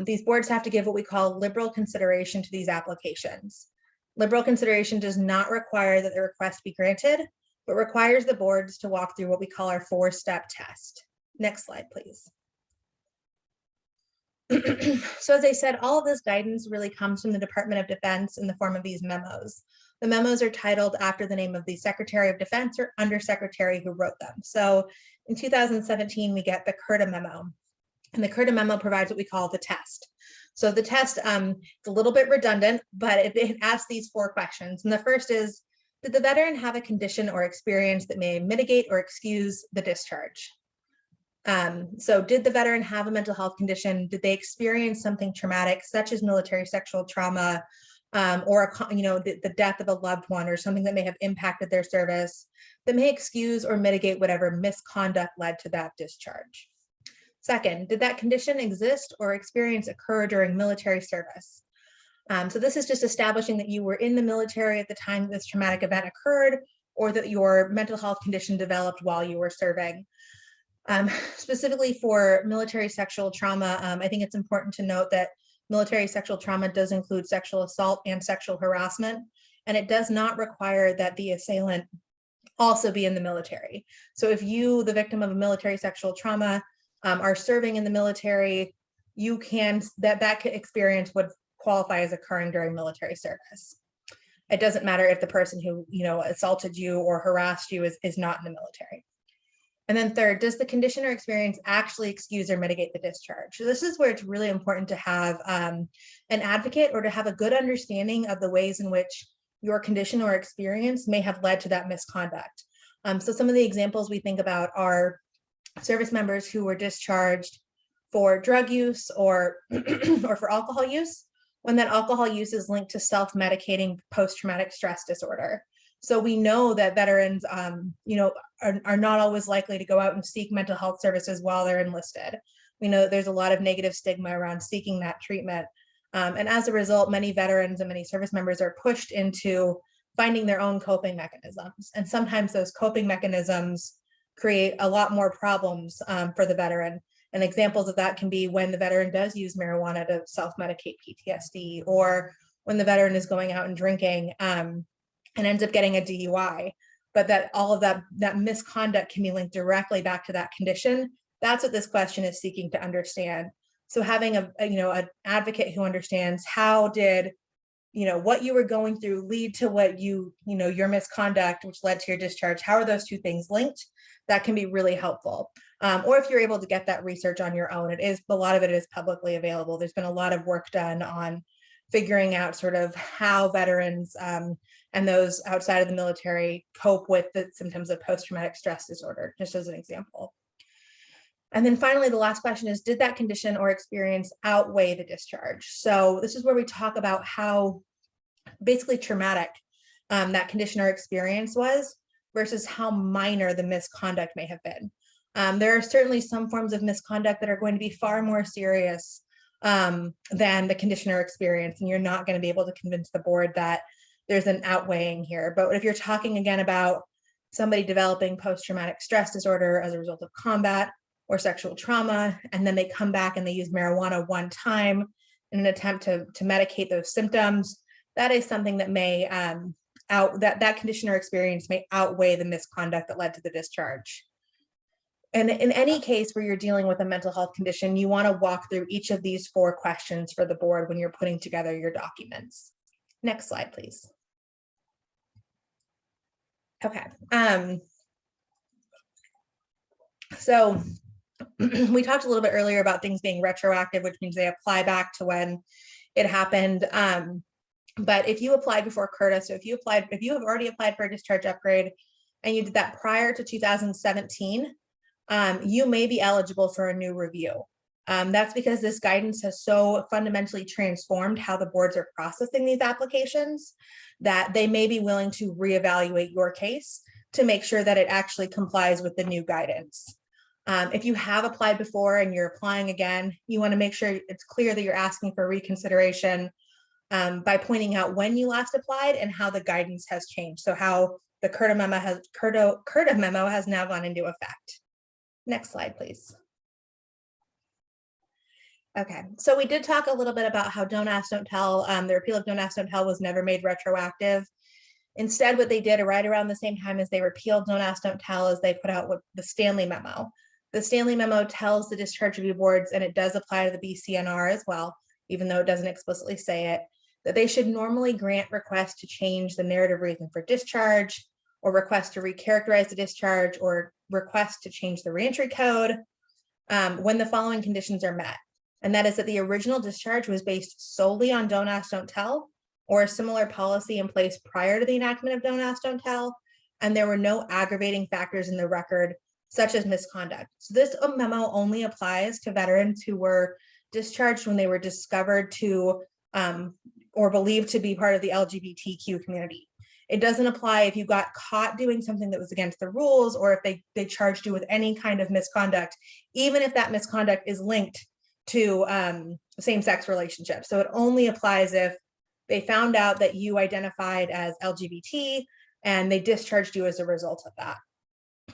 These boards have to give what we call liberal consideration to these applications. Liberal consideration does not require that the request be granted, but requires the boards to walk through what we call our 4-step test. Next slide, please. So as I said, all of this guidance really comes from the Department of Defense in the form of these memos. The memos are titled after the name of the Secretary of Defense or Undersecretary who wrote them. So in 2017, we get the CURTA memo. And the CURTA memo provides what we call the test. So the test, it's a little bit redundant, but it asks these 4 questions. And the first is, did the veteran have a condition or experience that may mitigate or excuse the discharge? So did the veteran have a mental health condition? Did they experience something traumatic, such as military sexual trauma, or the death of a loved one or something that may have impacted their service that may excuse or mitigate whatever misconduct led to that discharge? Second, did that condition exist or experience occur during military service? So this is just establishing that you were in the military at the time this traumatic event occurred, or that your mental health condition developed while you were serving. Specifically for military sexual trauma, I think it's important to note that military sexual trauma does include sexual assault and sexual harassment, and it does not require that the assailant also be in the military. So if you, the victim of a military sexual trauma, are serving in the military, you can, that experience would qualify as occurring during military service. It doesn't matter if the person who assaulted you or harassed you is not in the military. And then third, does the condition or experience actually excuse or mitigate the discharge? So this is where it's really important to have an advocate or to have a good understanding of the ways in which your condition or experience may have led to that misconduct. So some of the examples we think about are service members who were discharged for drug use or, or for alcohol use, when that alcohol use is linked to self-medicating post-traumatic stress disorder. So we know that veterans, are not always likely to go out and seek mental health services while they're enlisted. We know that there's a lot of negative stigma around seeking that treatment. And as a result, many veterans and many service members are pushed into finding their own coping mechanisms. And sometimes those coping mechanisms create a lot more problems for the veteran. And examples of that can be when the veteran does use marijuana to self-medicate PTSD, or when the veteran is going out and drinking and ends up getting a DUI, but that all of that misconduct can be linked directly back to that condition. That's what this question is seeking to understand. So having an advocate who understands how did what you were going through lead to what your misconduct, which led to your discharge, how are those two things linked? That can be really helpful. Or if you're able to get that research on your own, a lot of it is publicly available. There's been a lot of work done on figuring out sort of how veterans and those outside of the military cope with the symptoms of post-traumatic stress disorder, just as an example. And then finally, the last question is, did that condition or experience outweigh the discharge? So this is where we talk about how basically traumatic that condition or experience was versus how minor the misconduct may have been. There are certainly some forms of misconduct that are going to be far more serious than the condition or experience, and you're not going to be able to convince the board that there's an outweighing here. But if you're talking again about somebody developing post-traumatic stress disorder as a result of combat or sexual trauma, and then they come back and they use marijuana one time in an attempt to medicate those symptoms, that is something that may that condition or experience may outweigh the misconduct that led to the discharge. And in any case where you're dealing with a mental health condition, you want to walk through each of these 4 questions for the board when you're putting together your documents. Next slide, please. Okay. So we talked a little bit earlier about things being retroactive, which means they apply back to when it happened. But if you applied before CURTA, so if you have already applied for a discharge upgrade and you did that prior to 2017, you may be eligible for a new review. That's because this guidance has so fundamentally transformed how the boards are processing these applications that they may be willing to reevaluate your case to make sure that it actually complies with the new guidance. If you have applied before and you're applying again, you want to make sure it's clear that you're asking for reconsideration by pointing out when you last applied and how the guidance has changed. So how the CURTA memo has now gone into effect. Next slide, please. Okay, so we did talk a little bit about how Don't Ask, Don't Tell. The repeal of Don't Ask, Don't Tell was never made retroactive. Instead, what they did right around the same time as they repealed Don't Ask, Don't Tell is they put out the Stanley Memo. The Stanley Memo tells the discharge review boards, and it does apply to the BCNR as well, even though it doesn't explicitly say it, that they should normally grant requests to change the narrative reason for discharge, or request to recharacterize the discharge, or request to change the reentry code when the following conditions are met. And that is that the original discharge was based solely on Don't Ask, Don't Tell, or a similar policy in place prior to the enactment of Don't Ask, Don't Tell, and there were no aggravating factors in the record, such as misconduct. So this memo only applies to veterans who were discharged when they were discovered to or believed to be part of the LGBTQ community. It doesn't apply if you got caught doing something that was against the rules, or if they charged you with any kind of misconduct, even if that misconduct is linked to same-sex relationships. So it only applies if they found out that you identified as LGBT and they discharged you as a result of that.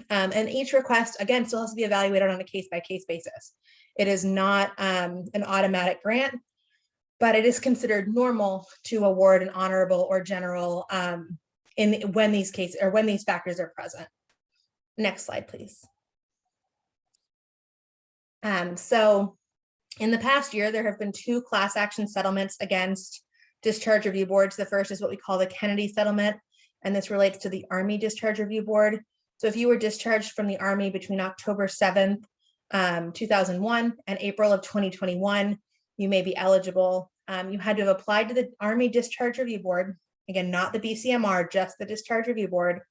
And each request, again, still has to be evaluated on a case-by-case basis. It is not an automatic grant, but it is considered normal to award an honorable or general when these factors are present. Next slide, please. So in the past year, there have been 2 class action settlements against discharge review boards. The first is what we call the Kennedy settlement, and this relates to the Army Discharge Review Board. So if you were discharged from the Army between October 7th, 2001 and April of 2021, you may be eligible. You had to have applied to the Army Discharge Review Board, again, not the BCMR, just the Discharge Review Board.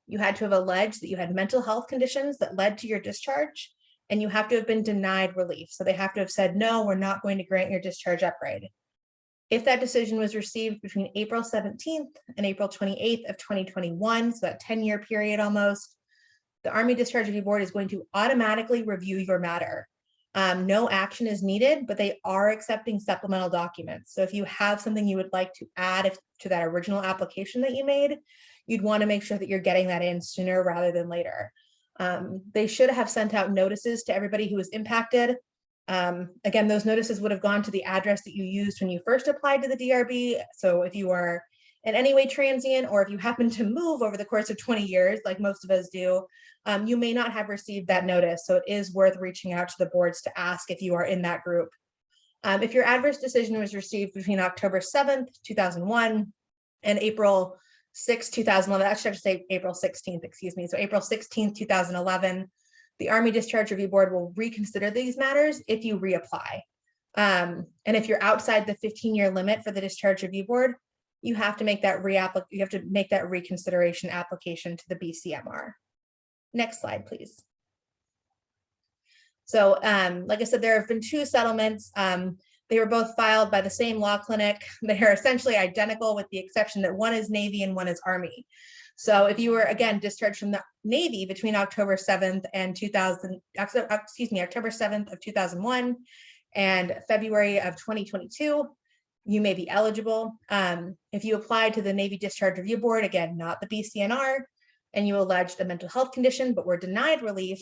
You had to have alleged that you had mental health conditions that led to your discharge, and you have to have been denied relief. So they have to have said, no, we're not going to grant your discharge upgrade. If that decision was received between April 17th and April 28th of 2021, so that 10-year period almost, the Army Discharge Review Board is going to automatically review your matter. No action is needed, but they are accepting supplemental documents. So if you have something you would like to add to that original application that you made, you'd want to make sure that you're getting that in sooner rather than later. They should have sent out notices to everybody who was impacted. Again, those notices would have gone to the address that you used when you first applied to the DRB. So if you are in any way transient, or if you happen to move over the course of 20 years, like most of us do, you may not have received that notice. So it is worth reaching out to the boards to ask if you are in that group. If your adverse decision was received between October 7th, 2001 and April 6th, 2011, actually I should say April 16th, excuse me. So April 16th, 2011, the Army Discharge Review Board will reconsider these matters if you reapply. And if you're outside the 15-year limit for the Discharge Review Board, you have to make that reconsideration application to the BCMR. Next slide, please. So like I said, there have been two settlements. They were both filed by the same law clinic. They are essentially identical with the exception that one is Navy and one is Army. So if you were, again, discharged from the Navy between October 7th and October 7th of 2001 and February of 2022, you may be eligible. If you applied to the Navy Discharge Review Board, again, not the BCNR, and you alleged a mental health condition but were denied relief,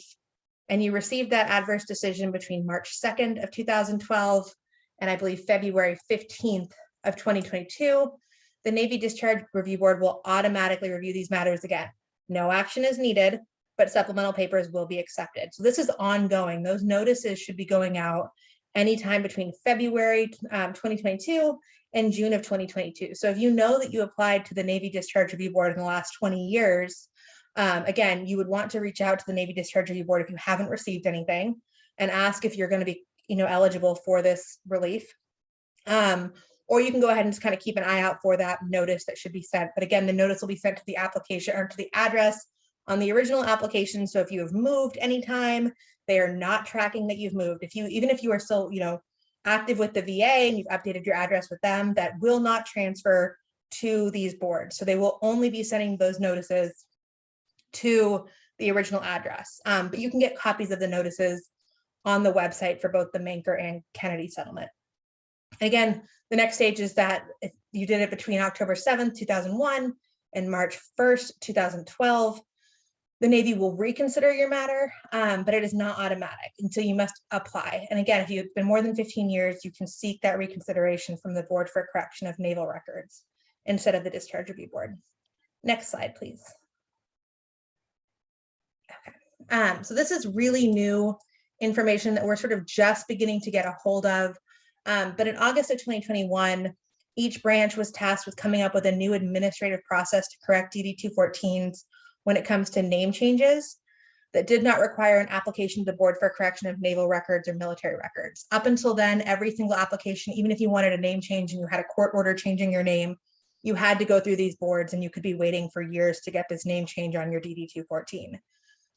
and you received that adverse decision between March 2nd of 2012 and I believe February 15th of 2022, the Navy Discharge Review Board will automatically review these matters again. No action is needed, but supplemental papers will be accepted. So this is ongoing. Those notices should be going out anytime between February 2022 and June of 2022. So if you know that you applied to the Navy Discharge Review Board in the last 20 years, again, you would want to reach out to the Navy Discharge Review Board if you haven't received anything and ask if you're going to be eligible for this relief. Or you can go ahead and just kind of keep an eye out for that notice that should be sent. But again, the notice will be sent to the application or to the address on the original application. So if you have moved anytime, they are not tracking that you've moved. Even if you are still, active with the VA and you've updated your address with them, that will not transfer to these boards. So they will only be sending those notices to the original address. But you can get copies of the notices on the website for both the Manker and Kennedy settlement. And again, the next stage is that if you did it between October 7th, 2001 and March 1st, 2012, the Navy will reconsider your matter, but it is not automatic, and so you must apply. And again, if you've been more than 15 years, you can seek that reconsideration from the Board for Correction of Naval Records instead of the Discharge Review Board. Next slide, please. Okay, so this is really new information that we're sort of just beginning to get a hold of. But in August of 2021, each branch was tasked with coming up with a new administrative process to correct DD-214s when it comes to name changes that did not require an application to the Board for Correction of Naval Records or military records. Up until then, every single application, even if you wanted a name change and you had a court order changing your name, you had to go through these boards and you could be waiting for years to get this name change on your DD-214.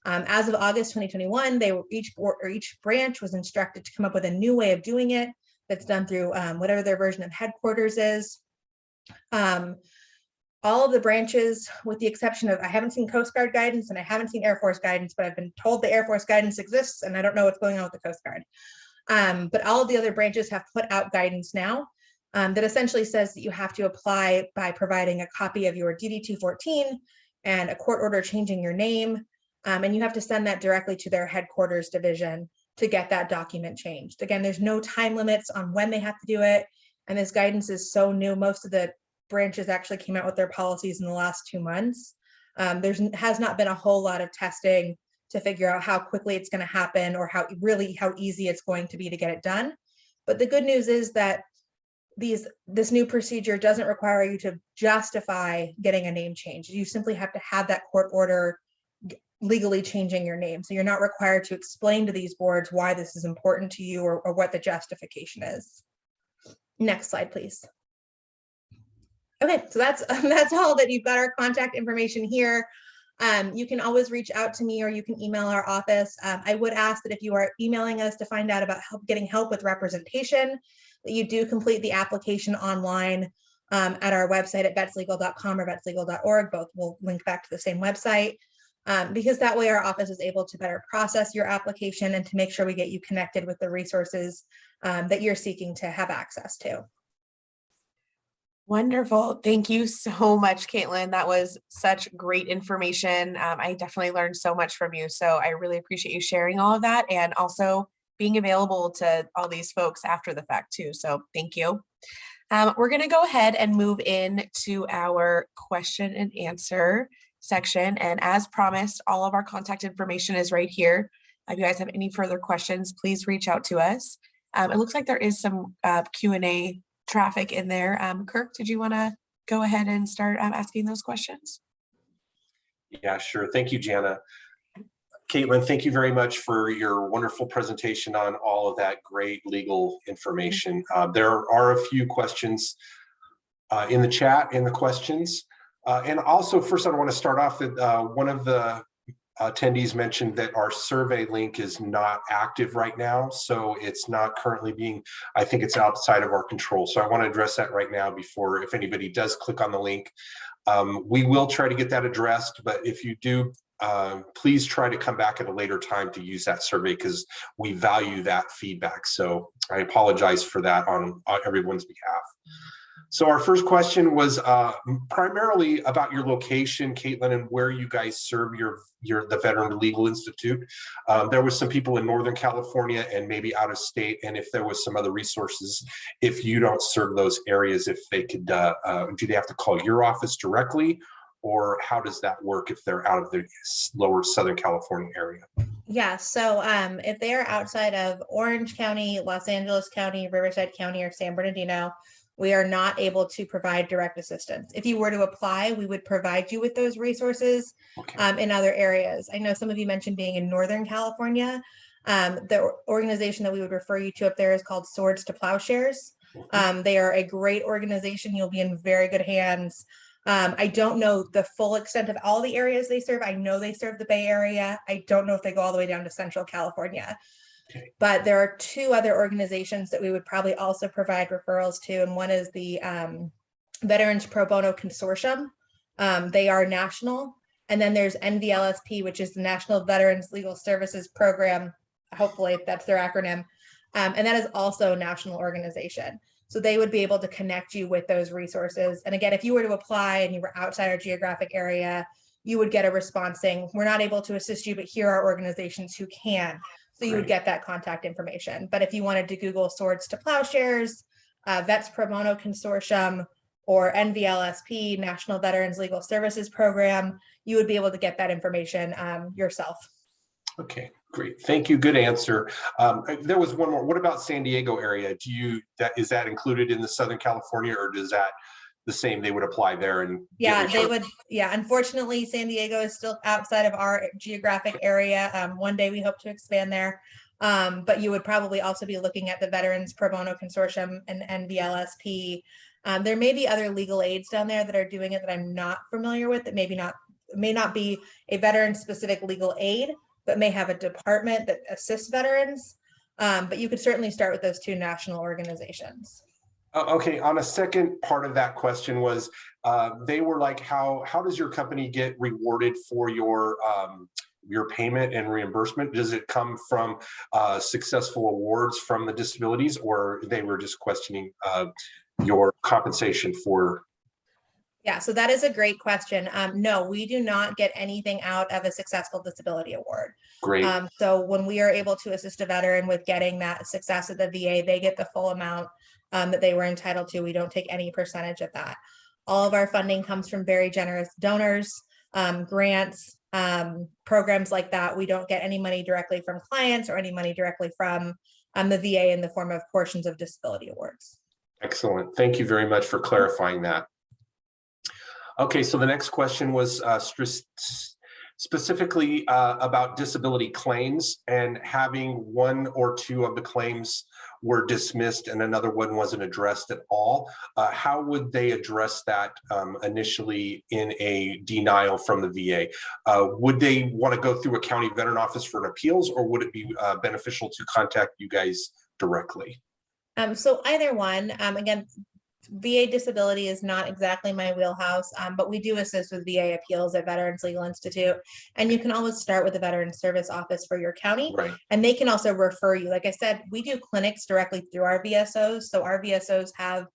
As of August 2021, each branch was instructed to come up with a new way of doing it that's done through whatever their version of headquarters is. All of the branches, with the exception of, I haven't seen Coast Guard guidance and I haven't seen Air Force guidance, but I've been told the Air Force guidance exists and I don't know what's going on with the Coast Guard. But all of the other branches have put out guidance now that essentially says that you have to apply by providing a copy of your DD-214 and a court order changing your name. And you have to send that directly to their headquarters division to get that document changed. Again, there's no time limits on when they have to do it. And this guidance is so new. Most of the branches actually came out with their policies in the last 2 months. Has not been a whole lot of testing to figure out how quickly it's going to happen or how easy it's going to be to get it done. But the good news is that this new procedure doesn't require you to justify getting a name change. You simply have to have that court order legally changing your name. So you're not required to explain to these boards why this is important to you or what the justification is. Next slide, please. Okay, so that's all that you've got our contact information here. You can always reach out to me or you can email our office. I would ask that if you are emailing us to find out about getting help with representation, that you do complete the application online at our website at vetslegal.com or vetslegal.org. Both will link back to the same website. Because that way our office is able to better process your application and to make sure we get you connected with the resources that you're seeking to have access to. Wonderful. Thank you so much, Caitlin. That was such great information. I definitely learned so much from you. So I really appreciate you sharing all of that and also being available to all these folks after the fact too. So thank you. We're going to go ahead and move in to our question and answer section. And as promised, all of our contact information is right here. If you guys have any further questions, please reach out to us. It looks like there is some Q&A traffic in there. Kirk, did you want to go ahead and start asking those questions? Yeah, sure. Thank you, Jana. Caitlin, thank you very much for your wonderful presentation on all of that great legal information. There are a few questions in the chat in the questions. And also, first, I want to start off with one of the attendees mentioned that our survey link is not active right now. So it's not currently being, I think it's outside of our control. So I want to address that right now before, if anybody does click on the link. We will try to get that addressed, but if you do, please try to come back at a later time to use that survey because we value that feedback. So I apologize for that on everyone's behalf. So our first question was primarily about your location, Caitlin, and where you guys serve the Veteran Legal Institute. There was some people in Northern California and maybe out of state, and if there was some other resources, if you don't serve those areas, if they could, do they have to call your office directly, or how does that work if they're out of the lower Southern California area? Yeah, so if they are outside of Orange County, Los Angeles County, Riverside County, or San Bernardino, we are not able to provide direct assistance. If you were to apply, we would provide you with those resources in other areas. I know some of you mentioned being in Northern California. The organization that we would refer you to up there is called Swords to Plowshares. They are a great organization. You'll be in very good hands. I don't know the full extent of all the areas they serve. I know they serve the Bay Area. I don't know if they go all the way down to Central California. Okay. But there are two other organizations that we would probably also provide referrals to, and one is the Veterans Pro Bono Consortium. They are national, and then there's NVLSP, which is the National Veterans Legal Services Program. Hopefully, that's their acronym, and that is also a national organization. So they would be able to connect you with those resources. And again, if you were to apply and you were outside our geographic area, you would get a response saying, "We're not able to assist you, but here are organizations who can." So you would get that contact information. But if you wanted to Google Swords to Plowshares, Vets Pro Bono Consortium, or NVLSP, National Veterans Legal Services Program, you would be able to get that information yourself. Okay, great. Thank you. Good answer. There was one more. What about San Diego area? Is that included in the Southern California, or does that the same, they would apply there? And yeah, they would. Yeah, unfortunately, San Diego is still outside of our geographic area. One day we hope to expand there. But you would probably also be looking at the Veterans Pro Bono Consortium and NVLSP. There may be other legal aids down there that are doing it that I'm not familiar with, that may not be a veteran specific legal aid, but may have a department that assists veterans. But you could certainly start with those two national organizations. Okay, on a second part of that question was, they were like, how does your company get rewarded for your payment and reimbursement? Does it come from successful awards from the disabilities, or they were just questioning your compensation for? Yeah, so that is a great question. No, we do not get anything out of a successful disability award. Great. So when we are able to assist a veteran with getting that success at the VA, they get the full amount that they were entitled to. We don't take any percentage of that. All of our funding comes from very generous donors, grants, programs like that. We don't get any money directly from clients or any money directly from the VA in the form of portions of disability awards. Excellent. Thank you very much for clarifying that. Okay, so the next question was specifically about disability claims, and having one or two of the claims were dismissed and another one wasn't addressed at all. How would they address that initially in a denial from the VA? Would they want to go through a county veteran office for an appeals, or would it be beneficial to contact you guys directly? So either one. Again, VA disability is not exactly my wheelhouse, but we do assist with VA appeals at Veterans Legal Institute. And you can always start with the Veterans Service Office for your county. Right. And they can also refer you. Like I said, we do clinics directly through our VSOs. So our VSOs have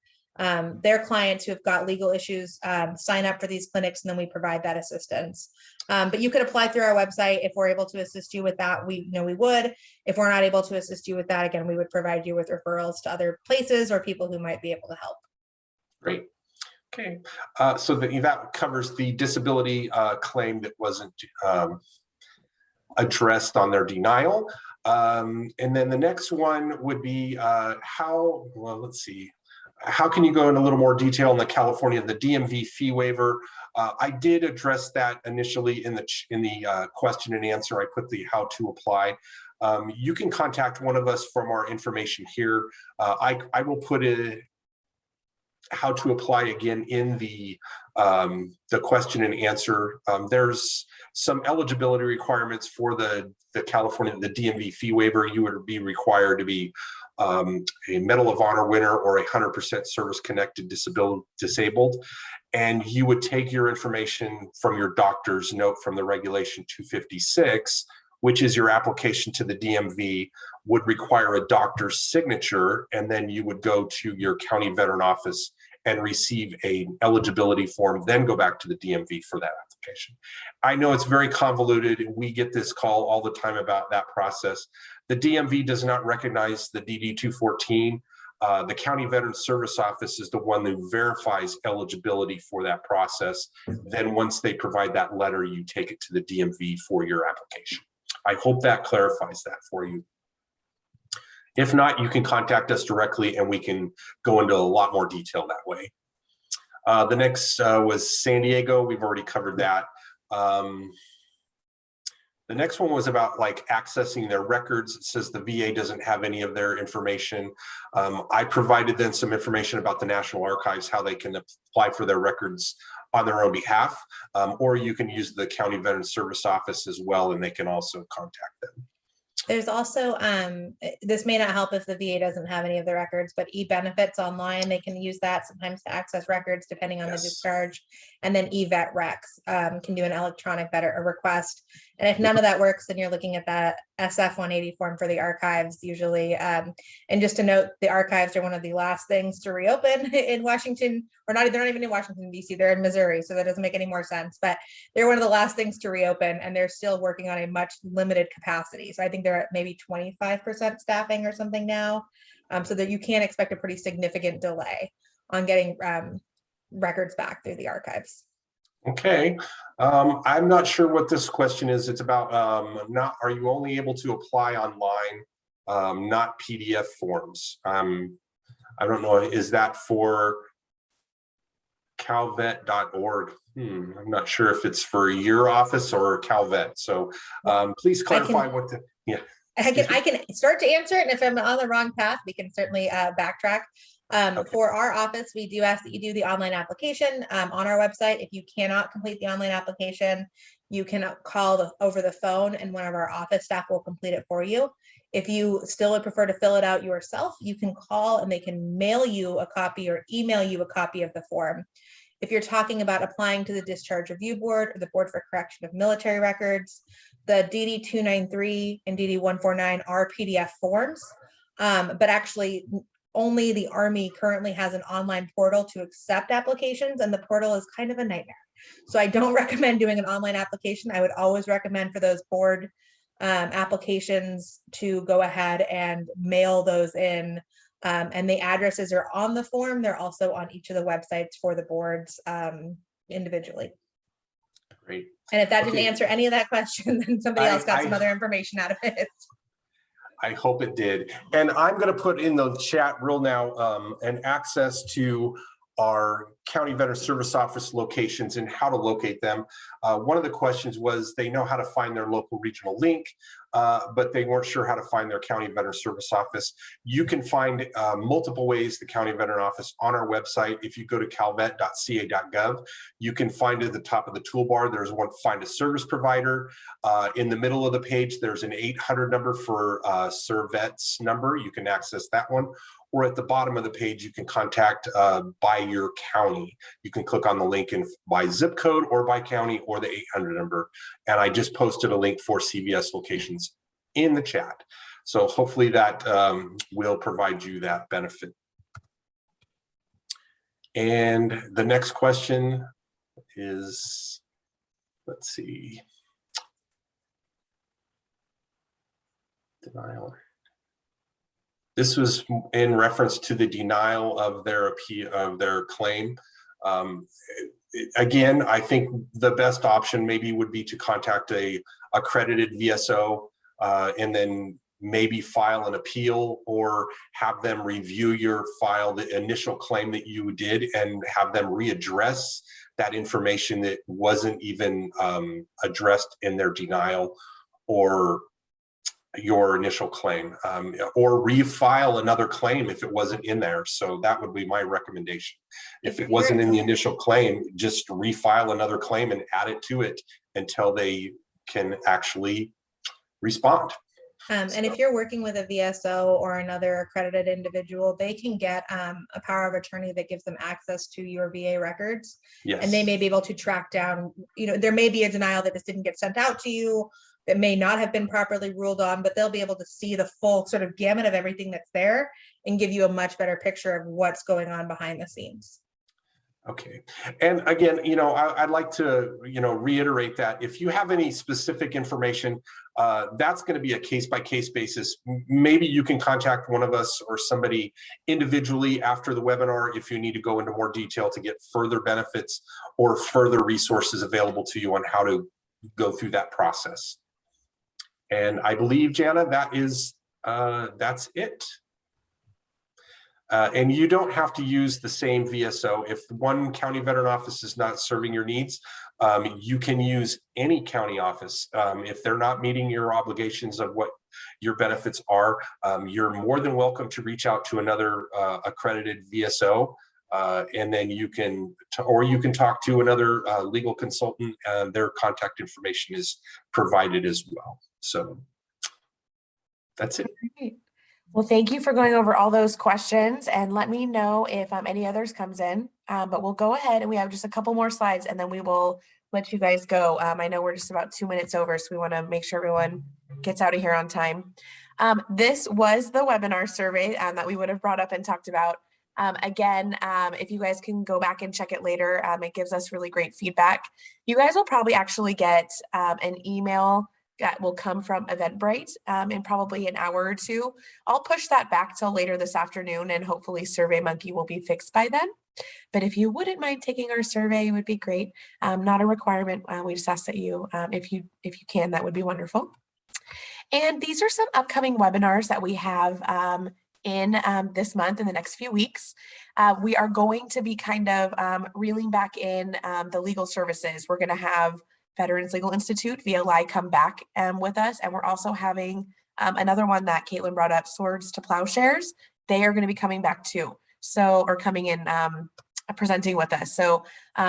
their clients who have got legal issues sign up for these clinics, and then we provide that assistance. But you could apply through our website. If we're able to assist you with that, we would. If we're not able to assist you with that, again, we would provide you with referrals to other places or people who might be able to help. Great. Okay. So that covers the disability claim that wasn't addressed on their denial. And then the next one would be let's see. How can you go in a little more detail on the DMV fee waiver? I did address that initially in the question and answer. I put the how to apply. You can contact one of us from our information here. I will put it how to apply again in the question and answer. There's some eligibility requirements for the DMV fee waiver. You would be required to be a Medal of Honor winner or 100% service-connected disabled. And you would take your information from your doctor's note from the Regulation 256, which is your application to the DMV, would require a doctor's signature, and then you would go to your county veteran office and receive an eligibility form, then go back to the DMV for that application. I know it's very convoluted, and we get this call all the time about that process. The DMV does not recognize the DD-214. The County Veteran Service Office is the one that verifies eligibility for that process. Then once they provide that letter, you take it to the DMV for your application. I hope that clarifies that for you. If not, you can contact us directly and we can go into a lot more detail that way. The next was San Diego. We've already covered that. The next one was about accessing their records. It says the VA doesn't have any of their information. I provided then some information about the National Archives, how they can apply for their records on their own behalf, or you can use the County Veteran Service Office as well, and they can also contact them. There's also, this may not help if the VA doesn't have any of the records, but e-benefits online, they can use that sometimes to access records depending on the discharge. And then e-vet recs can do an electronic request. And if none of that works, then you're looking at that SF-180 form for the archives usually. And just to note, the archives are one of the last things to reopen in Washington, or they're not even in Washington, DC, they're in Missouri. So that doesn't make any more sense, but they're one of the last things to reopen, and they're still working on a much limited capacity. So I think they're at maybe 25% staffing or something now. So that you can expect a pretty significant delay on getting records back through the archives. Okay, I'm not sure what this question is. It's about are you only able to apply online, not PDF forms? I don't know, is that for calvet.org? I'm not sure if it's for your office or Calvet. So please clarify what the, yeah. I can start to answer it, and if I'm on the wrong path, we can certainly backtrack. Okay. For our office, we do ask that you do the online application on our website. If you cannot complete the online application, you can call over the phone, and one of our office staff will complete it for you. If you still would prefer to fill it out yourself, you can call and they can mail you a copy or email you a copy of the form. If you're talking about applying to the Discharge Review Board or the Board for Correction of Military Records, the DD-293 and DD-149 are PDF forms, but actually only the Army currently has an online portal to accept applications, and the portal is kind of a nightmare. So I don't recommend doing an online application. I would always recommend for those board applications to go ahead and mail those in. And the addresses are on the form. They're also on each of the websites for the boards individually. Great. And if that didn't answer any of that question, then somebody else got some other information out of it. I hope it did. And I'm going to put in the chat real now an access to our County Veteran Service Office locations and how to locate them. One of the questions was they know how to find their local regional link, but they weren't sure how to find their County Veteran Service Office. You can find multiple ways the County Veteran Office on our website. If you go to calvet.ca.gov, you can find at the top of the toolbar, there's one, find a service provider. In the middle of the page, there's an 800 number for Servet's number. You can access that one. Or at the bottom of the page, you can contact by your county. You can click on the link and by zip code or by county or the 800 number. And I just posted a link for CVS locations in the chat. So hopefully that will provide you that benefit. And the next question is, let's see, denial. This was in reference to the denial of their appeal of their claim. Again, I think the best option maybe would be to contact a accredited VSO and then maybe file an appeal or have them review your file, the initial claim that you did, and have them readdress that information that wasn't even addressed in their denial or your initial claim, or refile another claim if it wasn't in there. So that would be my recommendation. If it wasn't in the initial claim, just refile another claim and add it to it until they can actually respond. And if you're working with a VSO or another accredited individual, they can get a power of attorney that gives them access to your VA records. Yes. And they may be able to track down, there may be a denial that just didn't get sent out to you, that may not have been properly ruled on, but they'll be able to see the full sort of gamut of everything that's there and give you a much better picture of what's going on behind the scenes. Okay. And again, I'd like to, reiterate that if you have any specific information, that's going to be a case-by-case basis. Maybe you can contact one of us or somebody individually after the webinar if you need to go into more detail to get further benefits or further resources available to you on how to go through that process. And I believe, Jana, that's it. And you don't have to use the same VSO. If one county veteran office is not serving your needs, you can use any county office. If they're not meeting your obligations of what your benefits are, you're more than welcome to reach out to another accredited VSO. And then you can talk to another legal consultant, and their contact information is provided as well. So that's it. Great. Well, thank you for going over all those questions, and let me know if any others comes in, but we'll go ahead and we have just a couple more slides and then we will let you guys go. I know we're just about 2 minutes over, so we want to make sure everyone gets out of here on time. This was the webinar survey that we would have brought up and talked about. Again, if you guys can go back and check it later, it gives us really great feedback. You guys will probably actually get an email that will come from Eventbrite in probably an hour or two. I'll push that back till later this afternoon, and hopefully SurveyMonkey will be fixed by then. But if you wouldn't mind taking our survey, it would be great. Not a requirement. We just ask that you, if you can, that would be wonderful. And these are some upcoming webinars that we have in this month, in the next few weeks. We are going to be kind of reeling back in the legal services. We're going to have Veterans Legal Institute, VLI, come back with us. And we're also having another one that Caitlin brought up, Swords to Plowshares. They are going to be coming back too. So, or coming in, presenting with us. So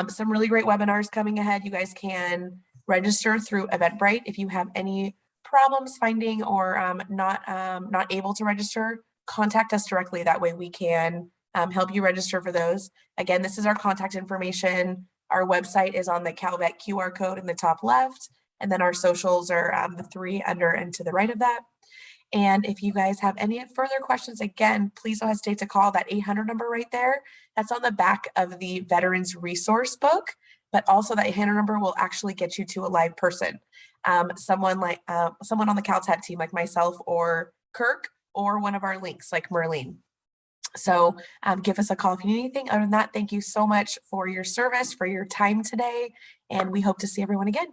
some really great webinars coming ahead. You guys can register through Eventbrite. If you have any problems finding or not able to register, contact us directly. That way we can help you register for those. Again, this is our contact information. Our website is on the Calvet QR code in the top left, and then our socials are the 3 under and to the right of that. And if you guys have any further questions, again, please don't hesitate to call that 800 number right there. That's on the back of the Veterans Resource Book, but also that 800 number will actually get you to a live person. Someone on the CalTAP team like myself or Kirk, or one of our links like Merlene. So give us a call if you need anything. Other than that, thank you so much for your service, for your time today, and we hope to see everyone again.